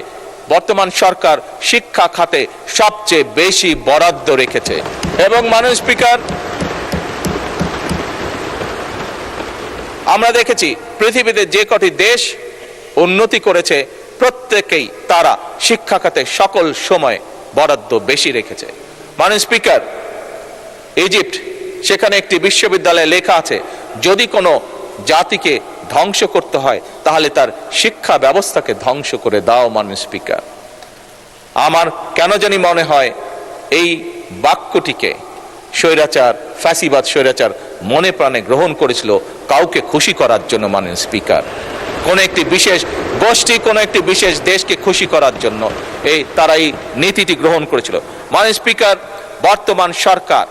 বর্তমান সরকার শিক্ষা খাতে সবচেয়ে বেশি বরাদ্দ রেখেছে। এবং মাননীয় স্পিকার, আমরা দেখেছি পৃথিবীতে যে কটি দেশ উন্নতি করেছে প্রত্যেকেই তারা শিক্ষা খাতে সকল সময় বরাদ্দ বেশি রেখেছে। মাননীয় স্পিকার, ইজিপ্ট, সেখানে একটি বিশ্ববিদ্যালয়ে লেখা আছে, যদি কোনো জাতিকে ধ্বংস করতে হয় তাহলে তার শিক্ষা ব্যবস্থাকে ধ্বংস করে দাও। মাননীয় স্পিকার, আমার কেন জানি মনে হয় এই বাক্যটিকে স্বৈরাচার, ফ্যাসিবাদ স্বৈরাচার মনে প্রাণে গ্রহণ করেছিল কাউকে খুশি করার জন্য। মাননীয় স্পিকার, কোন একটি বিশেষ গোষ্ঠী, কোন একটি বিশেষ দেশকে খুশি করার জন্য তারা এই নীতিটি গ্রহণ করেছিল। মাননীয় স্পিকার, বর্তমান সরকার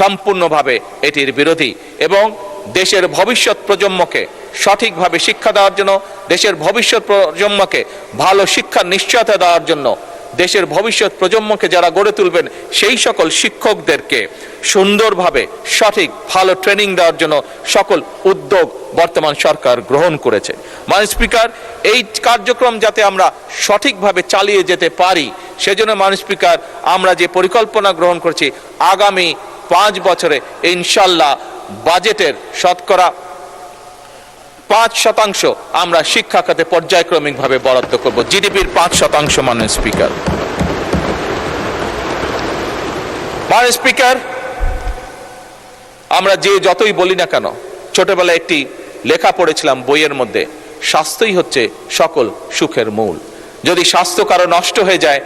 সম্পূর্ণভাবে এটির বিরোধী এবং দেশের ভবিষ্যৎ প্রজন্মকে সঠিকভাবে শিক্ষা দেওয়ার জন্য, দেশের ভবিষ্যৎ প্রজন্মকে ভালো শিক্ষার নিশ্চয়তা দেওয়ার জন্য, দেশের ভবিষ্যৎ প্রজন্মকে যারা গড়ে তুলবেন সেই সকল শিক্ষকদেরকে সুন্দরভাবে সঠিক ভালো ট্রেনিং দেওয়ার জন্য সকল উদ্যোগ বর্তমান সরকার গ্রহণ করেছে। মাননীয় স্পিকার, এই কার্যক্রম যাতে আমরা সঠিকভাবে চালিয়ে যেতে পারি সেজন্য মাননীয় স্পিকার আমরা যে পরিকল্পনা গ্রহণ করছি, আগামী 5 বছরে ইনশাল্লাহ বাজেটের শতকরা 5% আমরা শিক্ষা খাতে পর্যায়ক্রমিকভাবে বরাদ্দ করব, জিডিপির 5%। মাননীয় স্পিকার, মাননীয় স্পিকার, আমরা যতই বলি না কেন, ছোটবেলায় একটি লেখা পড়েছিলাম বইয়ের মধ্যে, স্বাস্থ্যই হচ্ছে সকল সুখের মূল। যদি স্বাস্থ্য কারো নষ্ট হয়ে যায়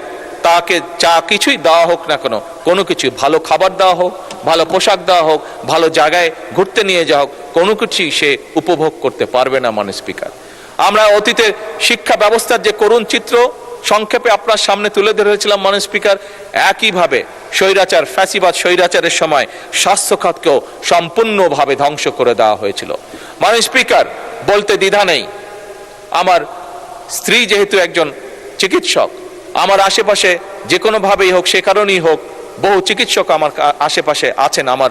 তাকে যা কিছুই দেওয়া হোক না কেন, কোনো কিছু ভালো খাবার দেওয়া হোক, ভালো পোশাক দেওয়া হোক, ভালো জায়গায় ঘুরতে নিয়ে যাওয়া হোক, কোনো কিছুই সে উপভোগ করতে পারবে না মাননীয় স্পিকার। আমরা অতীতের শিক্ষা ব্যবস্থার যে করুণ চিত্র সংক্ষেপে আপনার সামনে তুলে ধরেছিলাম মাননীয় স্পিকার, একইভাবে স্বৈরাচার ফ্যাসিবাদ স্বৈরাচারের সময় স্বাস্থ্য খাতকেও সম্পূর্ণভাবে ধ্বংস করে দেওয়া হয়েছিল। মাননীয় স্পিকার, বলতে দ্বিধা নেই, আমার স্ত্রী যেহেতু একজন চিকিৎসক, আমার আশেপাশে যে কোনোভাবেই হোক, সে কারণেই হোক, বহু চিকিৎসক আমার আশেপাশে আছেন, আমার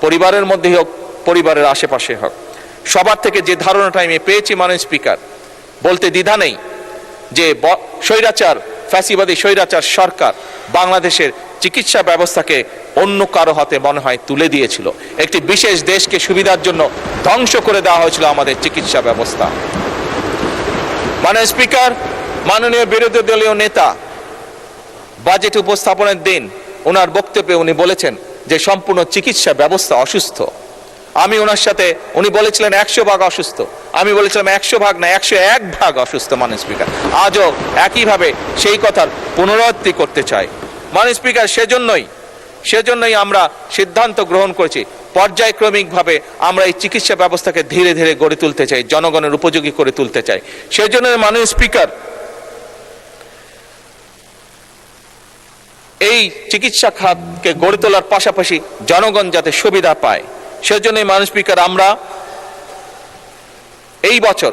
পরিবারের মধ্যেই হোক, পরিবারের আশেপাশে হোক। সবার থেকে যে ধারণাটা আমি পেয়েছি মাননীয় স্পিকার, বলতে দ্বিধা নেই যে স্বৈরাচার ফ্যাসিবাদী স্বৈরাচার সরকার বাংলাদেশের চিকিৎসা ব্যবস্থাকে অন্য কারো হাতে মনে হয় তুলে দিয়েছিল। একটি বিশেষ দেশকে সুবিধার জন্য ধ্বংস করে দেওয়া হয়েছিল আমাদের চিকিৎসা ব্যবস্থা। মাননীয় স্পিকার, মাননীয় বিরোধী দলীয় নেতা বাজেট উপস্থাপনের দিন ওনার বক্তব্যে উনি বলেছেন যে সম্পূর্ণ চিকিৎসা ব্যবস্থা অসুস্থ। আমি ওনার সাথে, উনি বলেছিলেন 100% অসুস্থ, আমি বলেছিলাম 100% না 101% অসুস্থ মাননীয় স্পিকার। আজও একইভাবে সেই কথার পুনরাবৃত্তি করতে চাই মাননীয় স্পিকার। সেজন্যই আমরা সিদ্ধান্ত গ্রহণ করেছি, পর্যায়ক্রমিকভাবে আমরা এই চিকিৎসা ব্যবস্থাকে ধীরে ধীরে গড়ে তুলতে চাই, জনগণের উপযোগী করে তুলতে চাই। সেজন্য মাননীয় স্পিকার, এই চিকিৎসা খাতকে গড়ে তোলার পাশাপাশি জনগণ যাতে সুবিধা পায়, সেজন্যই মাননীয় স্পিকার আমরা এই বছর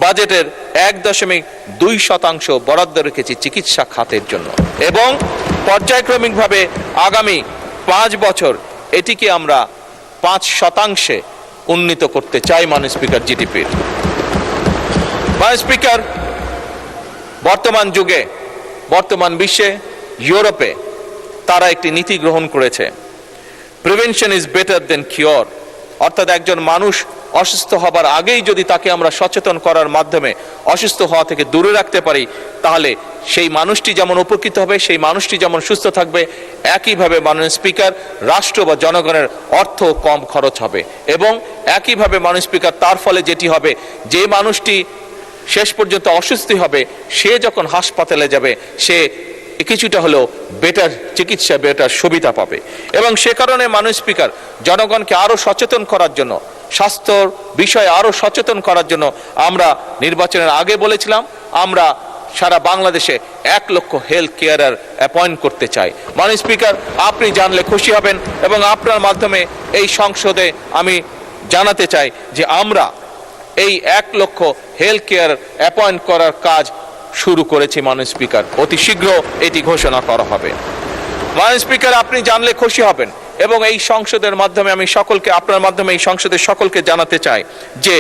বাজেটের 1.2% বরাদ্দ রেখেছি চিকিৎসা খাতের জন্য, এবং পর্যায়ক্রমিকভাবে আগামী 5 বছর এটিকে আমরা 5% উন্নীত করতে চাই মাননীয় স্পিকার জিডিপির। মাননীয় স্পিকার, বর্তমান যুগে, বর্তমান বিশ্বে, ইউরোপে তারা একটি নীতি গ্রহণ করেছে, prevention is better then cure, অর্থাৎ একজন মানুষ অসুস্থ হবার আগেই যদি তাকে আমরা সচেতন করার মাধ্যমে অসুস্থ হওয়া থেকে দূরে রাখতে পারি, তাহলে সেই মানুষটি যেমন উপকৃত হবে, সেই মানুষটি যেমন সুস্থ থাকবে, একইভাবে মাননীয় স্পিকার রাষ্ট্র বা জনগণের অর্থ কম খরচ হবে। এবং একইভাবে মাননীয় স্পিকার, তার ফলে যেটি হবে, যে মানুষটি শেষ পর্যন্ত অসুস্থ হবে, সে যখন হাসপাতালে যাবে, সে কিছুটা হলেও বেটার চিকিৎসা, বেটার সুবিধা পাবে। এবং সে কারণে মাননীয় স্পিকার, জনগণকে আরো সচেতন করার জন্য, স্বাস্থ্যর বিষয়ে আরো সচেতন করার জন্য আমরা নির্বাচনের আগে বলেছিলাম আমরা সারা বাংলাদেশে 1 লক্ষ হেলথ কেয়ারার অ্যাপয়েন্ট করতে চাই। মাননীয় স্পিকার, আপনি জানলে খুশি হবেন, এবং আপনার মাধ্যমে এই সংসদে আমি জানাতে চাই যে আমরা এই 1 লক্ষ হেলথ কেয়ার অ্যাপয়েন্ট করার কাজ শুরু করেছি মাননীয় স্পিকার, অতি শীঘ্র এটি ঘোষণা করা হবে। মাননীয় স্পিকার, আপনি জানলে খুশি হবেন, এবং এই সংসদের মাধ্যমে আমি সকলকে, আপনার মাধ্যমে এই সংসদের সকলকে জানাতে চাই যে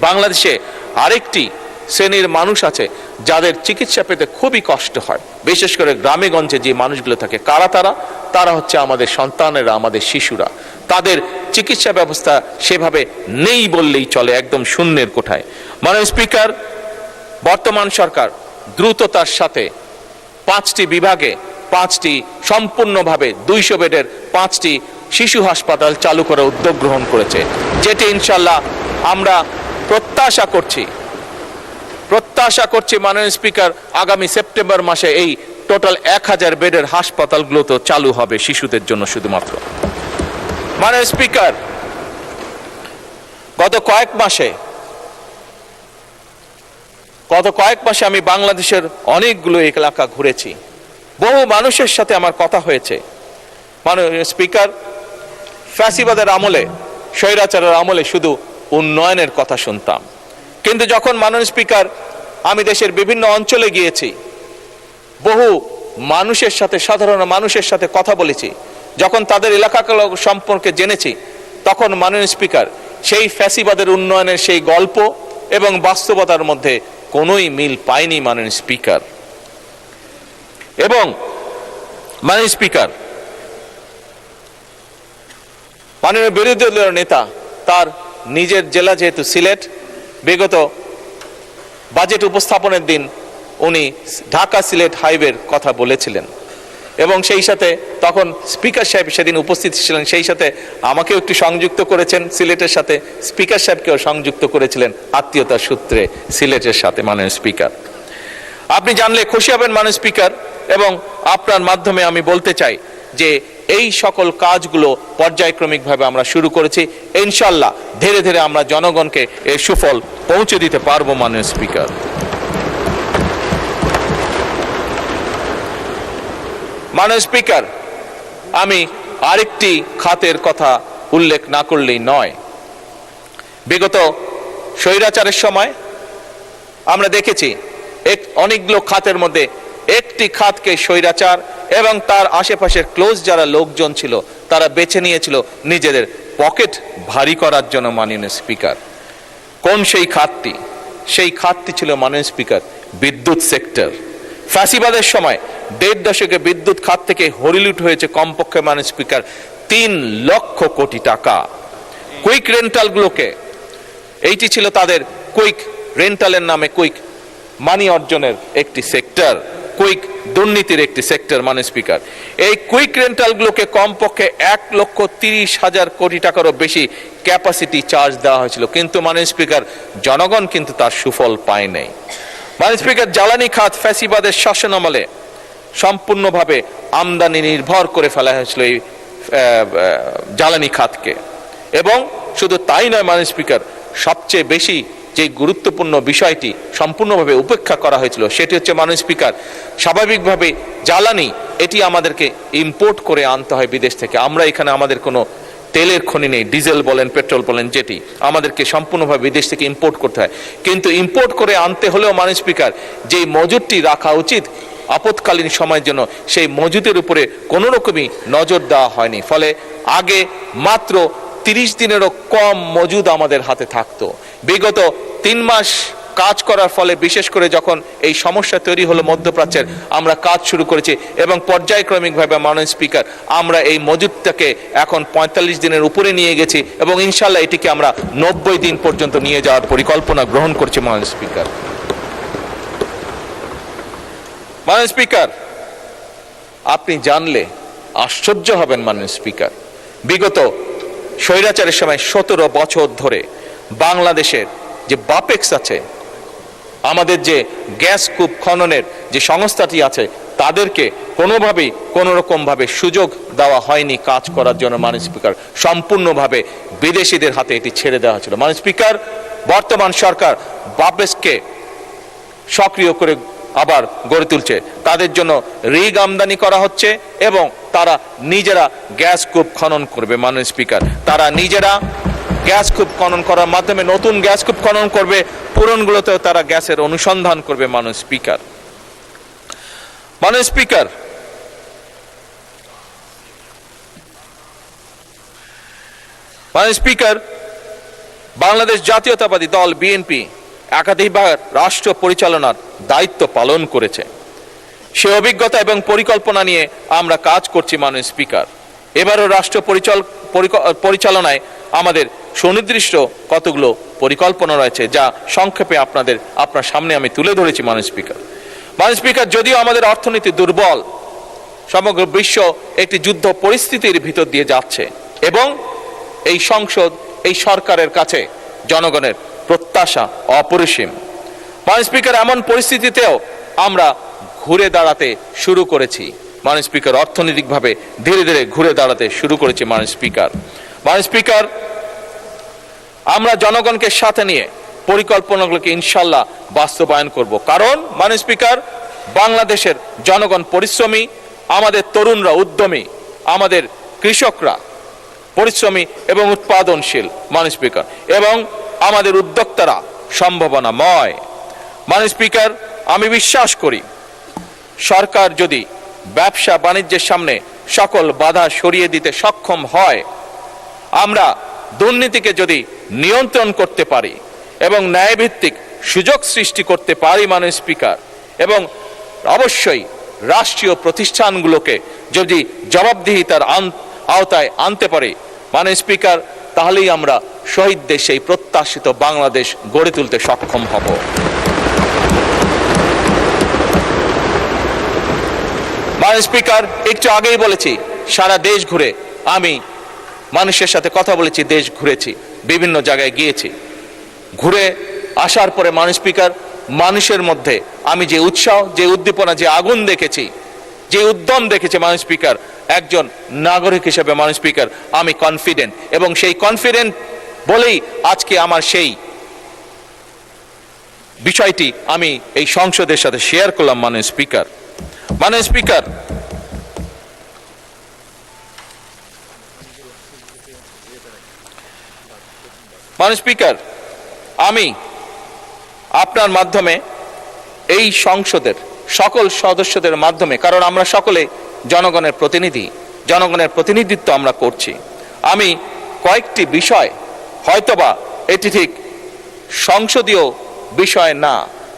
বাংলাদেশে আরেকটি শ্রেণীর মানুষ আছে যাদের চিকিৎসা পেতে খুবই কষ্ট হয়, বিশেষ করে গ্রামে গঞ্জে যে মানুষগুলো থাকে। কারা তারা? তারা হচ্ছে আমাদের সন্তানেরা, আমাদের শিশুরা। তাদের চিকিৎসা ব্যবস্থা সেভাবে নেই বললেই চলে, একদম শূন্যের কোঠায়। মাননীয় স্পিকার, বর্তমান সরকার দ্রুততার সাথে 5টি বিভাগে 5টি সম্পূর্ণভাবে 200 বেডের 5টি শিশু হাসপাতাল চালু করার উদ্যোগ গ্রহণ করেছে, যেটি ইনশাল্লাহ আমরা প্রত্যাশা করছি মাননীয় স্পিকার, আগামী সেপ্টেম্বর মাসে এই টোটাল 1000 বেডের হাসপাতালগুলো তো চালু হবে শিশুদের জন্য শুধুমাত্র। মাননীয় স্পিকার, গত কয়েক মাসে আমি বাংলাদেশের অনেকগুলো এলাকা ঘুরেছি, বহু মানুষের সাথে আমার কথা হয়েছে। মাননীয় স্পিকার, ফ্যাসিবাদের আমলে, স্বৈরাচারের আমলে শুধু উন্নয়নের কথা শুনতাম, কিন্তু যখন মাননীয় স্পিকার আমি দেশের বিভিন্ন অঞ্চলে গিয়েছি, বহু মানুষের সাথে, সাধারণ মানুষের সাথে কথা বলেছি, যখন তাদের এলাকাগুলো সম্পর্কে জেনেছি, তখন মাননীয় স্পিকার সেই ফ্যাসিবাদের উন্নয়নের সেই গল্প এবং বাস্তবতার মধ্যে কোনোই মিল পাইনি মাননীয় স্পিকার। এবং মাননীয় স্পিকার, মাননীয় বিরোধী দলীয় নেতা তার নিজের জেলা যেহেতু সিলেট, বিগত বাজেট উপস্থাপনের দিন উনি ঢাকা সিলেট হাইওয়ের কথা বলেছিলেন, এবং সেই সাথে তখন স্পিকার সাহেব সেদিন উপস্থিত ছিলেন, সেই সাথে আমাকেও একটু সংযুক্ত করেছেন সিলেটের সাথে, স্পিকার সাহেবকেও সংযুক্ত করেছিলেন আত্মীয়তার সূত্রে সিলেটের সাথে। মাননীয় স্পিকার, আপনি জানলে খুশি হবেন মাননীয় স্পিকার, এবং আপনার মাধ্যমে আমি বলতে চাই যে এই সকল কাজগুলো পর্যায়ক্রমিকভাবে আমরা শুরু করেছি। ইনশাল্লাহ ধীরে ধীরে আমরা জনগণকে এর সুফল পৌঁছে দিতে পারবো মাননীয় স্পিকার। মাননীয় স্পিকার, আমি আরেকটি খাতের কথা উল্লেখ না করলেই নয়। বিগত স্বৈরাচারের সময় আমরা দেখেছি অনেকগুলো খাতের মধ্যে একটি খাতকে স্বৈরাচার এবং তার আশেপাশের ক্লোজ যারা লোকজন ছিল তারা বেছে নিয়েছিল নিজেদের পকেট ভারী করার জন্য। মাননীয় স্পিকার, কোন সেই খাতটি? সেই খাতটি ছিল মাননীয় স্পিকার বিদ্যুৎ সেক্টর। ফ্যাসিবাদের সময় 1.5 দশকে বিদ্যুৎ খাত থেকে হরিলুট হয়েছে কমপক্ষে মাননীয় স্পিকার 3 লক্ষ কোটি টাকা। কুইক রেন্টালগুলোকে, এইটি ছিল তাদের কুইক রেন্টালের নামে কুইক মানি অর্জনের একটি সেক্টর, কুইক দুর্নীতির একটি সেক্টর মাননীয় স্পিকার। এই কুইক রেন্টালগুলোকে কমপক্ষে 1,30,000 কোটি টাকারও বেশি ক্যাপাসিটি চার্জ দেওয়া হয়েছিল, কিন্তু মাননীয় স্পিকার জনগণ কিন্তু তার সুফল পায় নাই। মাননীয় স্পিকার, জ্বালানি খাত ফ্যাসিবাদের শাসন আমলে সম্পূর্ণভাবে আমদানি নির্ভর করে ফেলা হয়েছিল এই জ্বালানি খাতকে। এবং শুধু তাই নয় মাননীয় স্পিকার, সবচেয়ে বেশি যে গুরুত্বপূর্ণ বিষয়টি সম্পূর্ণভাবে উপেক্ষা করা হয়েছিল সেটি হচ্ছে মাননীয় স্পিকার, স্বাভাবিকভাবে জ্বালানি এটি আমাদেরকে ইম্পোর্ট করে আনতে হয় বিদেশ থেকে। আমরা এখানে আমাদের কোনো তেলের খনি নেই, ডিজেল বলেন পেট্রোল বলেন, যেটি আমাদেরকে সম্পূর্ণভাবে বিদেশ থেকে ইম্পোর্ট করতে হয়। কিন্তু ইম্পোর্ট করে আনতে হলেও মাননীয় স্পিকার যেই মজুদটি রাখা উচিত আপৎকালীন সময়ের জন্য, সেই মজুদের উপরে কোনো রকমই নজর দেওয়া হয়নি। ফলে আগে মাত্র 30 দিনেরও কম মজুদ আমাদের হাতে থাকতো। বিগত 3 মাস কাজ করার ফলে, বিশেষ করে যখন এই সমস্যা তৈরি হলো মধ্যপ্রাচ্যের, আমরা কাজ শুরু করেছি এবং পর্যায়ক্রমিকভাবে মাননীয় স্পিকার আমরা এই মজুদটাকে এখন 45 দিনের উপরে নিয়ে গেছি এবং ইনশাল্লাহ এটিকে আমরা 90 দিন পর্যন্ত নিয়ে যাওয়ার পরিকল্পনা গ্রহণ করছি মাননীয় স্পিকার। মাননীয় স্পিকার, আপনি জানলে আশ্চর্য হবেন মাননীয় স্পিকার, বিগত স্বৈরাচারের সময় 17 বছর ধরে বাংলাদেশের যে বাপেক্স আছে, আমাদের যে গ্যাস কূপ খননের যে সংস্থাটি আছে, তাদেরকে কোনোভাবেই কোনো রকমভাবে সুযোগ দেওয়া হয়নি কাজ করার জন্য মাননীয় স্পিকার। সম্পূর্ণভাবে বিদেশিদের হাতে এটি ছেড়ে দেওয়া হয়েছিল। মাননীয় স্পিকার, বর্তমান সরকার বাপেক্সকে সক্রিয় করে আবার গড়ে তুলছে, তাদের জন্য রিগ আমদানি করা হচ্ছে এবং তারা নিজেরা গ্যাস কূপ খনন করবে মাননীয় স্পিকার। তারা নিজেরা গ্যাস কূপ খনন করার মাধ্যমে নতুন গ্যাস কূপ খনন করবে, পুরনগুলোতেও তারা গ্যাসের অনুসন্ধান করবে মাননীয় স্পিকার। মাননীয় স্পিকার, মাননীয় স্পিকার, বাংলাদেশ জাতীয়তাবাদী দল বিএনপি একাধিকবার রাষ্ট্র পরিচালনার দায়িত্ব পালন করেছে। সে অভিজ্ঞতা এবং পরিকল্পনা নিয়ে আমরা কাজ করছি মাননীয় স্পিকার। এবারও রাষ্ট্র পরিচালনায় আমাদের সুনির্দিষ্ট কতগুলো পরিকল্পনা রয়েছে, যা সংক্ষেপে আপনার সামনে আমি তুলে ধরেছি মাননীয় স্পিকার। মাননীয় স্পিকার, যদিও আমাদের অর্থনীতি দুর্বল, সমগ্র বিশ্ব একটি যুদ্ধ পরিস্থিতির ভিতর দিয়ে যাচ্ছে এবং এই সংসদ, এই সরকারের কাছে জনগণের প্রত্যাশা অপরিসীম। মাননীয় স্পিকার, এমন পরিস্থিতিতেও আমরা ঘুরে দাঁড়াতে শুরু করেছি মাননীয় স্পিকার, অর্থনৈতিকভাবে ধীরে ধীরে ঘুরে দাঁড়াতে শুরু করেছি মাননীয় স্পিকার। মাননীয় স্পিকার, আমরা জনগণকে সাথে নিয়ে পরিকল্পনাগুলোকে ইনশাল্লাহ বাস্তবায়ন করব, কারণ মাননীয় স্পিকার বাংলাদেশের জনগণ পরিশ্রমী, আমাদের তরুণরা উদ্যমী, আমাদের কৃষকরা পরিশ্রমী এবং উৎপাদনশীল মাননীয় স্পিকার, এবং আমাদের উদ্যোক্তারা সম্ভাবনাময়। মাননীয় স্পিকার, আমি বিশ্বাস করি সরকার যদি ব্যবসা বাণিজ্যের সামনে সকল বাধা সরিয়ে দিতে সক্ষম হয়, আমরা দুর্নীতিকে যদি নিয়ন্ত্রণ করতে পারি এবং ন্যায়ভিত্তিক সুযোগ সৃষ্টি করতে পারি মাননীয় স্পিকার, এবং অবশ্যই রাষ্ট্রীয় প্রতিষ্ঠানগুলোকে যদি জবাবদিহিতার আওতায় আনতে পারি মাননীয় স্পিকার, তাহলেই আমরা শহীদদের সেই প্রত্যাশিত বাংলাদেশ গড়ে তুলতে সক্ষম হব। মাননীয় স্পিকার, একটু আগেই বলেছি সারা দেশ ঘুরে আমি মানুষের সাথে কথা বলেছি, দেশ ঘুরেছি, বিভিন্ন জায়গায় গিয়েছি। ঘুরে আসার পরে মাননীয় স্পিকার মানুষের মধ্যে আমি যে উৎসাহ, যে উদ্দীপনা, যে আগুন দেখেছি, যে উদ্যম দেখেছি মাননীয় স্পিকার, একজন নাগরিক হিসেবে মাননীয় স্পিকার আমি কনফিডেন্ট, এবং সেই কনফিডেন্ট বলেই আজকে আমার সেই বিষয়টি আমি এই সংসদের সাথে শেয়ার করলাম। মাননীয় স্পিকার, মাননীয় স্পিকার, মাননীয় স্পিকার, আমি আপনার মাধ্যমে এই সংসদের সকল সদস্যদের মাধ্যমে, কারণ আমরা সকলে জনগণের প্রতিনিধি, জনগণের প্রতিনিধিত্ব আমরা করছি, আমি কয়েকটি বিষয়, হয়তোবা এটি ঠিক সংসদীয় বিষয় না,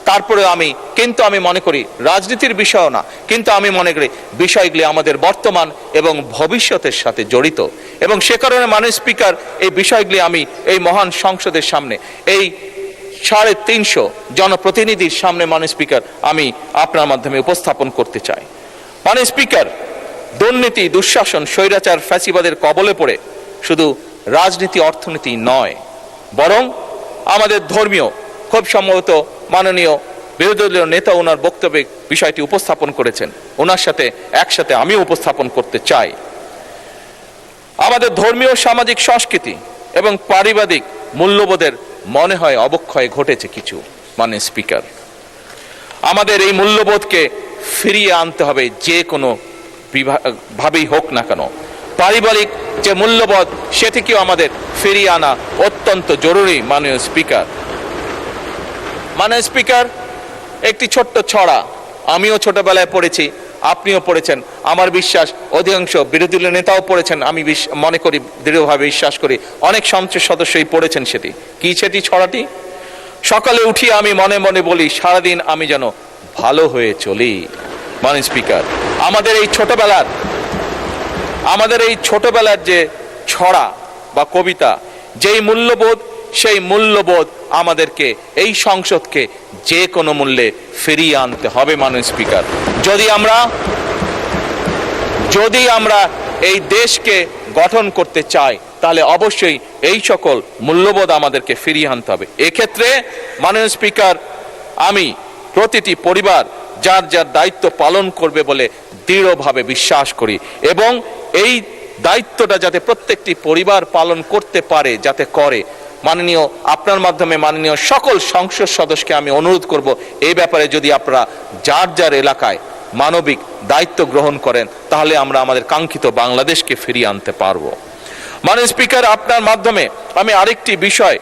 তারপরে আমি মনে করি রাজনীতির বিষয় না, কিন্তু আমি মনে করি বিষয়গুলি আমাদের বর্তমান এবং ভবিষ্যতের সাথে জড়িত, এবং সে কারণে মাননীয় স্পিকার এই বিষয়গুলি আমি এই মহান সংসদের সামনে, এই 350 জনপ্রতিনিধির সামনে মাননীয় স্পিকার আমি আপনার মাধ্যমে উপস্থাপন করতে চাই। মাননীয় স্পিকার, দুর্নীতি, দুঃশাসন, স্বৈরাচার, ফ্যাসিবাদের কবলে পড়ে শুধু রাজনীতি, অর্থনীতি নয়, বরং আমাদের ধর্মীয়, খুব সম্ভবত মাননীয় বিরোধী দলীয় নেতা ওনার বক্তব্যে বিষয়টি উপস্থাপন করেছেন, ওনার সাথে একসাথে আমিও উপস্থাপন করতে চাই। আমাদের ধর্মীয়, সামাজিক, সংস্কৃতি এবং পারিবারিক মূল্যবোধের মনে হয় অবক্ষয় ঘটেছে কিছু। মাননীয় স্পিকার, আমাদের এই মূল্যবোধকে ফিরিয়ে আনতে হবে, যে কোনো ভাবেই হোক না কেন। পারিবারিক যে মূল্যবোধ সেটিকেও আমাদের ফিরিয়ে আনা অত্যন্ত জরুরি। মাননীয় স্পিকার, মাননীয় স্পিকার, একটি ছোট্ট ছড়া আমিও ছোটবেলায় পড়েছি, আপনিও পড়েছেন, আমার বিশ্বাস অধিকাংশ বিরোধী দলীয় নেতাও পড়েছেন, আমি মনে করি, দৃঢ়ভাবে বিশ্বাস করি অনেক সংসদ সদস্যই পড়েছেন। সেটি কি? সেটি ছড়াটি, সকালে উঠি আমি মনে মনে বলি, সারাদিন আমি যেন ভালো হয়ে চলি। মাননীয় স্পিকার, আমাদের এই ছোটবেলার যে ছড়া বা কবিতা, যেই মূল্যবোধ, সেই মূল্যবোধ আমাদেরকে, এই সংসদকে যে কোনো মূল্যে ফিরিয়ে আনতে হবে। মাননীয় স্পিকার, যদি আমরা এই দেশকে গঠন করতে চাই, তাহলে অবশ্যই এই সকল মূল্যবোধ আমাদেরকে ফিরিয়ে আনতে হবে। এক্ষেত্রে মাননীয় স্পিকার, আমি প্রতিটি পরিবার যার যার দায়িত্ব পালন করবে বলে দৃঢ়ভাবে বিশ্বাস করি, এবং এই দায়িত্বটা যাতে প্রত্যেকটি পরিবার পালন করতে পারে, যাতে করে, মাননীয় আপনার মাধ্যমে মাননীয় সকল সংসদ সদস্যকে আমি অনুরোধ করব, এই ব্যাপারে যদি আপনারা যার যার এলাকায় মানবিক দায়িত্ব গ্রহণ করেন, তাহলে আমরা আমাদের কাঙ্ক্ষিত বাংলাদেশকে ফিরিয়ে আনতে পারবো। মাননীয় স্পিকার, আপনার মাধ্যমে আমি আরেকটি বিষয়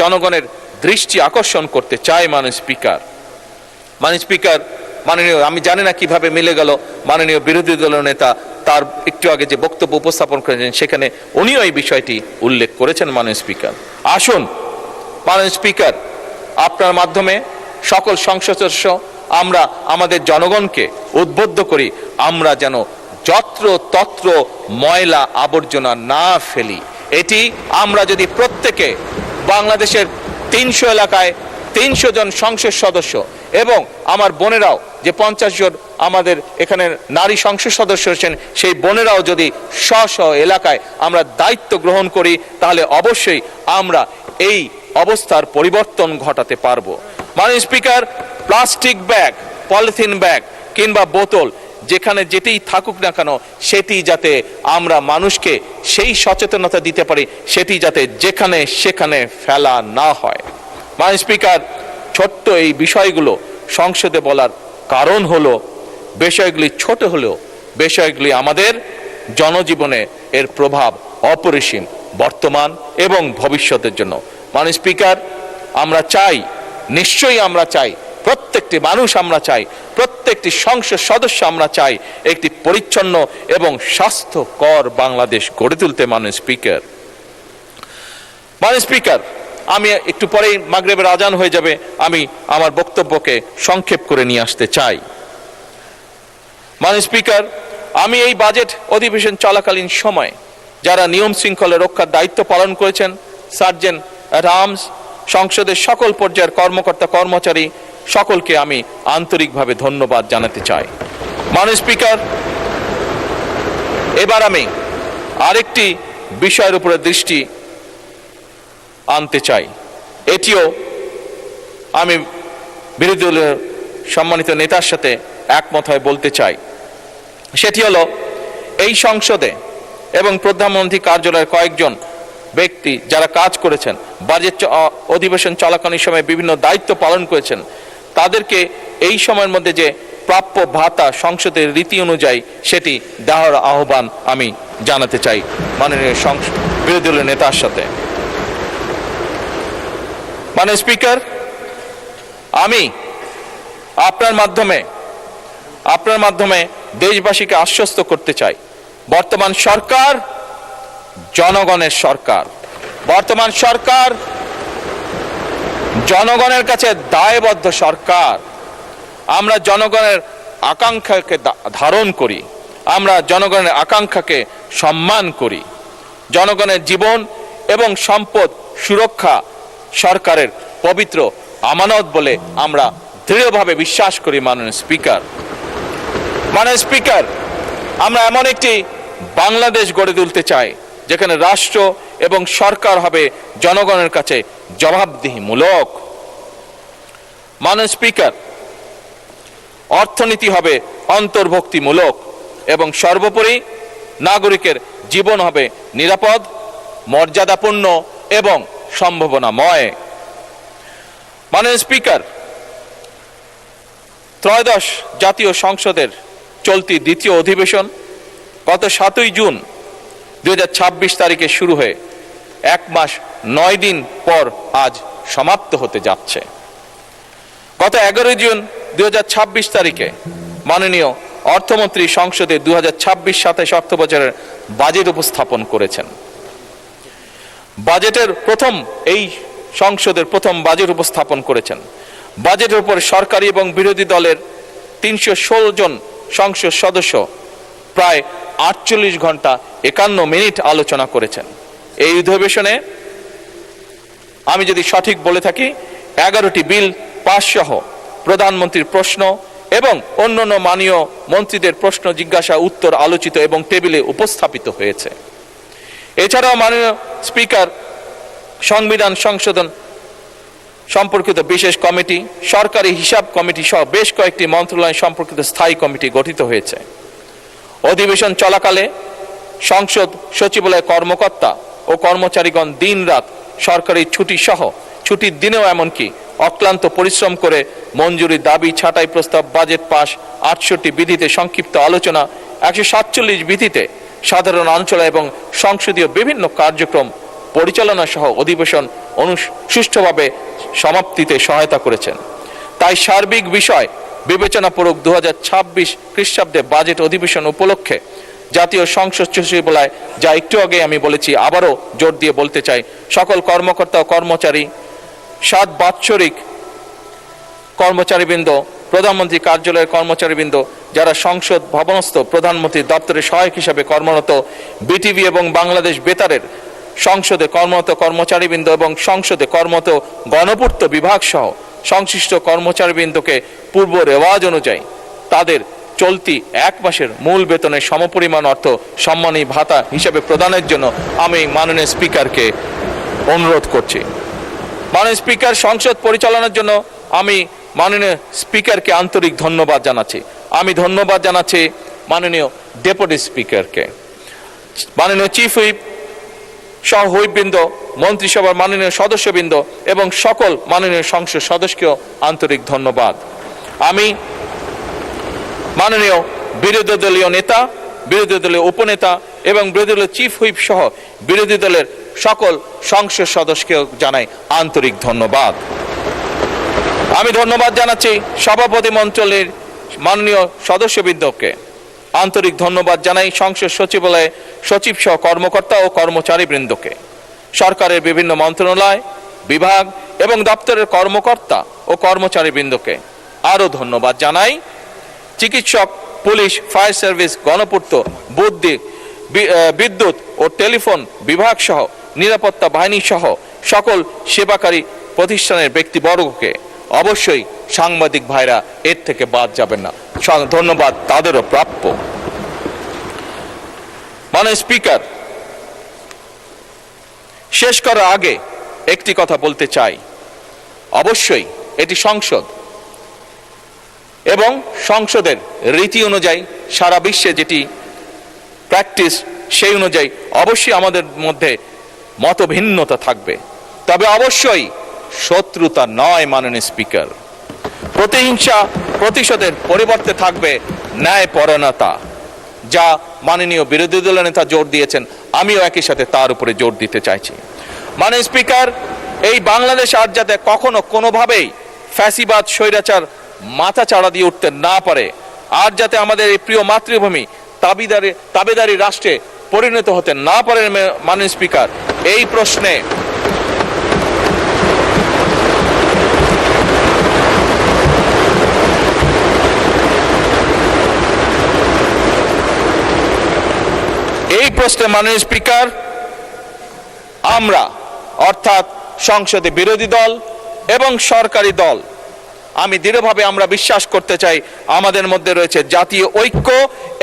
জনগণের দৃষ্টি আকর্ষণ করতে চাই। মাননীয় স্পিকার, মাননীয়, আমি জানি না কিভাবে মিলে গেল, মাননীয় বিরোধী দলীয় নেতা তার একটু আগে যে বক্তব্য উপস্থাপন করেছেন সেখানে উনিও এই বিষয়টি উল্লেখ করেছেন। মাননীয় স্পিকার, আসুন মাননীয় স্পিকার, আপনার মাধ্যমে সকল সংসদ সদস্য আমরা আমাদের জনগণকে উদ্বুদ্ধ করি, আমরা যেন যত্র তত্র ময়লা আবর্জনা না ফেলি। এটি আমরা যদি প্রত্যেকে, বাংলাদেশের 300 এলাকায় 300 জন সংসদ সদস্য, এবং আমার বোনেরাও যে 50 জন আমাদের এখানে নারী সংসদ সদস্য আছেন, সেই বোনেরাও যদি স্ব এলাকায় আমরা দায়িত্ব গ্রহণ করি, তাহলে অবশ্যই আমরা এই অবস্থার পরিবর্তন ঘটাতে পারবো। মাননীয় speaker, plastic bag, polythene bag কিংবা বোতল, যেখানে যেতেই থাকুক না কেন, সেটি যাতে আমরা মানুষকে সেই সচেতনতা দিতে পারি, সেটি যাতে যেখানে সেখানে ফেলা না হয়। মাননীয় স্পিকার, ছোট্ট এই বিষয়গুলো সংসদে বলার কারণ হলো, বিষয়গুলি ছোট হলেও বিষয়গুলি আমাদের জনজীবনে এর প্রভাব অপরিসীম, বর্তমান এবং ভবিষ্যতের জন্য। মাননীয় স্পিকার, আমরা চাই, নিশ্চয়ই আমরা চাই, প্রত্যেকটি মানুষ আমরা চাই, প্রত্যেকটি সংসদ সদস্য আমরা চাই একটি পরিচ্ছন্ন এবং স্বাস্থ্যকর বাংলাদেশ গড়ে তুলতে। মাননীয় স্পিকার, আমি একটু পরেই মাগরিবের আজান হয়ে যাবে, আমি আমার বক্তব্যকে সংক্ষেপ করে নিয়ে আসতে চাই। মাননীয় স্পিকার, আমি এই বাজেট অধিবেশন চলাকালীন সময় যারা নিয়ম শৃঙ্খলা রক্ষার দায়িত্ব পালন করেছেন, সার্জেন্ট অ্যাট আর্মস, সংসদের সকল পর্যায়ের কর্মকর্তা কর্মচারী সকলকে আমি আন্তরিকভাবে ধন্যবাদ জানাতে চাই। মাননীয় স্পিকার, এবার আমি আরেকটি বিষয়ের উপরে দৃষ্টি আনতে চাই, এটিও আমি বিরোধী দলীয় সম্মানিত নেতার সাথে একমত হয়ে বলতে চাই। সেটি হলো, এই সংসদে এবং প্রধানমন্ত্রী কার্যালয়ের কয়েকজন ব্যক্তি যারা কাজ করেছেন, বাজেট অধিবেশন চলাকালীন সময়ে বিভিন্ন দায়িত্ব পালন করেছেন, তাদেরকে এই সময়ের মধ্যে যে প্রাপ্য ভাতা সংসদের রীতি অনুযায়ী সেটি দেওয়ার আহ্বান আমি জানাতে চাই মাননীয় বিরোধী দলীয় নেতার সাথে। মাননীয় স্পিকার, আমি আপনার মাধ্যমে দেশবাসীকে আশ্বস্ত করতে চাই, বর্তমান সরকার জনগণের সরকার। বর্তমান সরকার জনগণের কাছে দায়বদ্ধ সরকার। আমরা জনগণের আকাঙ্ক্ষাকে ধারণ করি, আমরা জনগণের আকাঙ্ক্ষাকে সম্মান করি। জনগণের জীবন এবং সম্পদ সুরক্ষা সরকারের পবিত্র আমানত বলে আমরা দৃঢ়ভাবে বিশ্বাস করি। মাননীয় স্পিকার, আমরা এমন একটি বাংলাদেশ গড়ে তুলতে চাই যেখানে রাষ্ট্র এবং সরকার হবে জনগণের কাছে জবাবদিহিমূলক। মাননীয় স্পিকার, অর্থনীতি হবে অন্তর্ভুক্তিমূলক এবং সর্বোপরি নাগরিকের জীবন হবে নিরাপদ, মর্যাদাপূর্ণ এবং সম্ভাবনাময়। মাননীয় স্পিকার, ত্রয়োদশ জাতীয় সংসদের চলতি দ্বিতীয় অধিবেশন গত 7ই জুন 2026 তারিখে শুরু হয়ে 1 মাস 9 দিন পর আজ সমাপ্ত হতে যাচ্ছে। গত 11 জুন 2026 তারিখে মাননীয় অর্থমন্ত্রী সংসদে 2026-27 অর্থ বছরের বাজেট উপস্থাপন করেছেন। এই সংসদের প্রথম বাজেট উপস্থাপন করেছেন। বাজেটের উপর সরকারি এবং বিরোধী দলের 316 জন সংসদ সদস্য প্রায় 48 ঘন্টা 51 মিনিট আলোচনা করেছেন। এই অধিবেশনে আমি যদি সঠিক বলে থাকি 11টি বিল পাস সহ প্রধানমন্ত্রীর প্রশ্ন এবং অন্যান্য মাননীয় মন্ত্রীদের প্রশ্ন জিজ্ঞাসা উত্তর আলোচিত এবং টেবিলে উপস্থাপিত হয়েছে। এছাড়াও মাননীয় স্পিকার, সংবিধান সংশোধন সম্পর্কিত বিশেষ কমিটি, সরকারি হিসাব কমিটি সহ বেশ কয়েকটি মন্ত্রণালয় সম্পর্কিত স্থায়ী কমিটি গঠিত হয়েছে। অধিবেশন চলাকালে সংসদ সচিবালয় কর্মকর্তা ও কর্মচারীগণ দিনরাত সরকারি ছুটি সহ ছুটির দিনেও এমনকি অক্লান্ত পরিশ্রম করে মঞ্জুরি দাবি ছাঁটাই প্রস্তাব, বাজেট পাস, 68 বিধিতে সংক্ষিপ্ত আলোচনা, 147 বিধিতে সাধারণ আলোচনা এবং সংসদীয় বিভিন্ন কার্যক্রম পরিচালনা সহ অধিবেশন সুষ্ঠুভাবে সমাপ্তিতে সহায়তা করেছেন। তাই সার্বিক বিষয় বিবেচনাপূর্বক 2026 খ্রিস্টাব্দে বাজেট অধিবেশন উপলক্ষে জাতীয় সংসদ সচিবালয়, যা একটু আগে আমি বলেছি, আবারও জোর দিয়ে বলতে চাই, সকল কর্মকর্তা ও কর্মচারী, 7 বাৎসরিক কর্মচারীবৃন্দ, প্রধানমন্ত্রী কার্যালয়ের কর্মচারীবৃন্দ, যারা সংসদ ভবনস্থ প্রধানমন্ত্রী দপ্তরে সহায়ক হিসাবে কর্মরত, বিটিভি এবং বাংলাদেশ বেতারের সংসদে কর্মরত কর্মচারীবৃন্দ এবং সংসদে কর্মরত গণপূর্ত বিভাগ সহ সংশ্লিষ্ট কর্মচারীবৃন্দকে পূর্ব রেওয়াজ অনুযায়ী তাদের চলতি 1 মাসের মূল বেতনের সমপরিমাণ অর্থ সম্মানী ভাতা হিসেবে প্রদানের জন্য আমি মাননীয় স্পিকারকে অনুরোধ করছি। মাননীয় স্পিকার, সংসদ পরিচালনার জন্য আমি মাননীয় স্পিকারকে আন্তরিক ধন্যবাদ জানাচ্ছি। আমি ধন্যবাদ জানাচ্ছি মাননীয় ডেপুটি স্পিকারকে, মাননীয় চিফ হুইপ সহ হুইপবৃন্দ, মন্ত্রিসভার মাননীয় সদস্যবৃন্দ এবং সকল মাননীয় সংসদ সদস্যকেও আন্তরিক ধন্যবাদ। আমি মাননীয় বিরোধী দলীয় নেতা, বিরোধী দলীয় উপনেতা এবং বিরোধী দলীয় চিফ হুইপ সহ বিরোধী দলের সকল সংসদ সদস্যকেও জানাই আন্তরিক ধন্যবাদ। আমি ধন্যবাদ জানাচ্ছি সভাপতি মণ্ডলীর মাননীয় সদস্যবৃন্দকে, আন্তরিক ধন্যবাদ জানাই সংসদ সচিবালয়ে সচিব সহ কর্মকর্তা ও কর্মচারীবৃন্দকে, সরকারের বিভিন্ন মন্ত্রণালয়, বিভাগ এবং দপ্তরের কর্মকর্তা ও কর্মচারীবৃন্দকে। আরও ধন্যবাদ জানাই চিকিৎসক, পুলিশ, ফায়ার সার্ভিস, গণপূর্ত, বিদ্যুৎ ও টেলিফোন বিভাগ সহ নিরাপত্তা বাহিনী সহ সকল সেবাকারী প্রতিষ্ঠানের ব্যক্তিবর্গকে। অবশ্যই সাংবাদিক ভাইরা এর থেকে বাদ যাবেন না, ধন্যবাদ তাদেরও প্রাপ্য। মাননীয় স্পিকার, শেষ করার আগে একটি কথা বলতে চাই। অবশ্যই এটি সংসদ, এবং সংসদের রীতি অনুযায়ী সারা বিশ্বে যেটি প্র্যাকটিস সেই অনুযায়ী অবশ্যই আমাদের মধ্যে মতভিন্নতা থাকবে, তবে অবশ্যই শত্রুতা নয়। মাননীয় স্পিকার, প্রতিহিংসা প্রতিশোধের পরিবর্তে থাকবে ন্যায়পরায়ণতা, যা মাননীয় বিরোধী দলের নেতা জোর দিয়েছেন, আমিও একই সাথে তার উপরে জোর দিতে চাইছি। মাননীয় স্পিকার, এই বাংলাদেশ আর যাতে কখনো কোনোভাবেই ফ্যাসিবাদ স্বৈরাচার মাথা চাড়া দিয়ে উঠতে না পারে, আর যাতে আমাদের এই প্রিয় মাতৃভূমি তাবেদারি রাষ্ট্রে পরিণত হতে না পারে, মাননীয় স্পিকার, এই প্রশ্নে মাননীয় স্পিকার, আমরা অর্থাৎ সংসদে বিরোধী দল এবং সরকারি দল, আমি দৃঢ়ভাবে আমরা বিশ্বাস করতে চাই আমাদের মধ্যে রয়েছে জাতীয় ঐক্য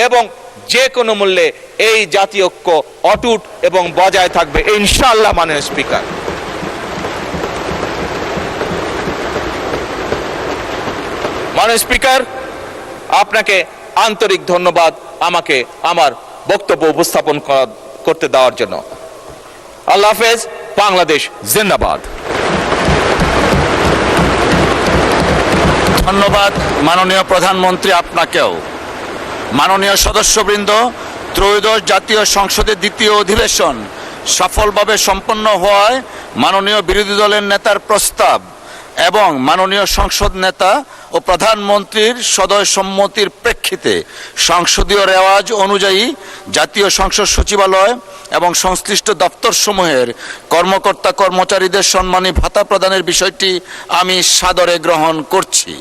এবং যে কোনো মূল্যে এই জাতীয় ঐক্য অটুট এবং বজায় থাকবে ইনশাআল্লাহ। মাননীয় স্পিকার, মাননীয় স্পিকার, আপনাকে আন্তরিক ধন্যবাদ আমাকে আমার বক্তব্য উপস্থাপন করতে দেওয়ার জন্য। আল্লাহ হাফেজ। বাংলাদেশ জিন্দাবাদ। ধন্যবাদ মাননীয় প্রধানমন্ত্রী আপনাকেও। মাননীয় সদস্যবৃন্দ, ত্রয়োদশ জাতীয় সংসদের দ্বিতীয় অধিবেশন সফলভাবে সম্পন্ন হওয়ায় মাননীয় বিরোধী দলের নেতার প্রস্তাব এবং মাননীয় সংসদ নেতা ও প্রধানমন্ত্রীর সদয় সম্মতির প্রেক্ষিতে সংসদীয় রেওয়াজ অনুযায়ী জাতীয় সংসদ সচিবালয় এবং সংশ্লিষ্ট দপ্তরসমূহের কর্মকর্তা কর্মচারীদের সম্মানী ভাতা প্রদানের বিষয়টি আমি সাদরে গ্রহণ করছি।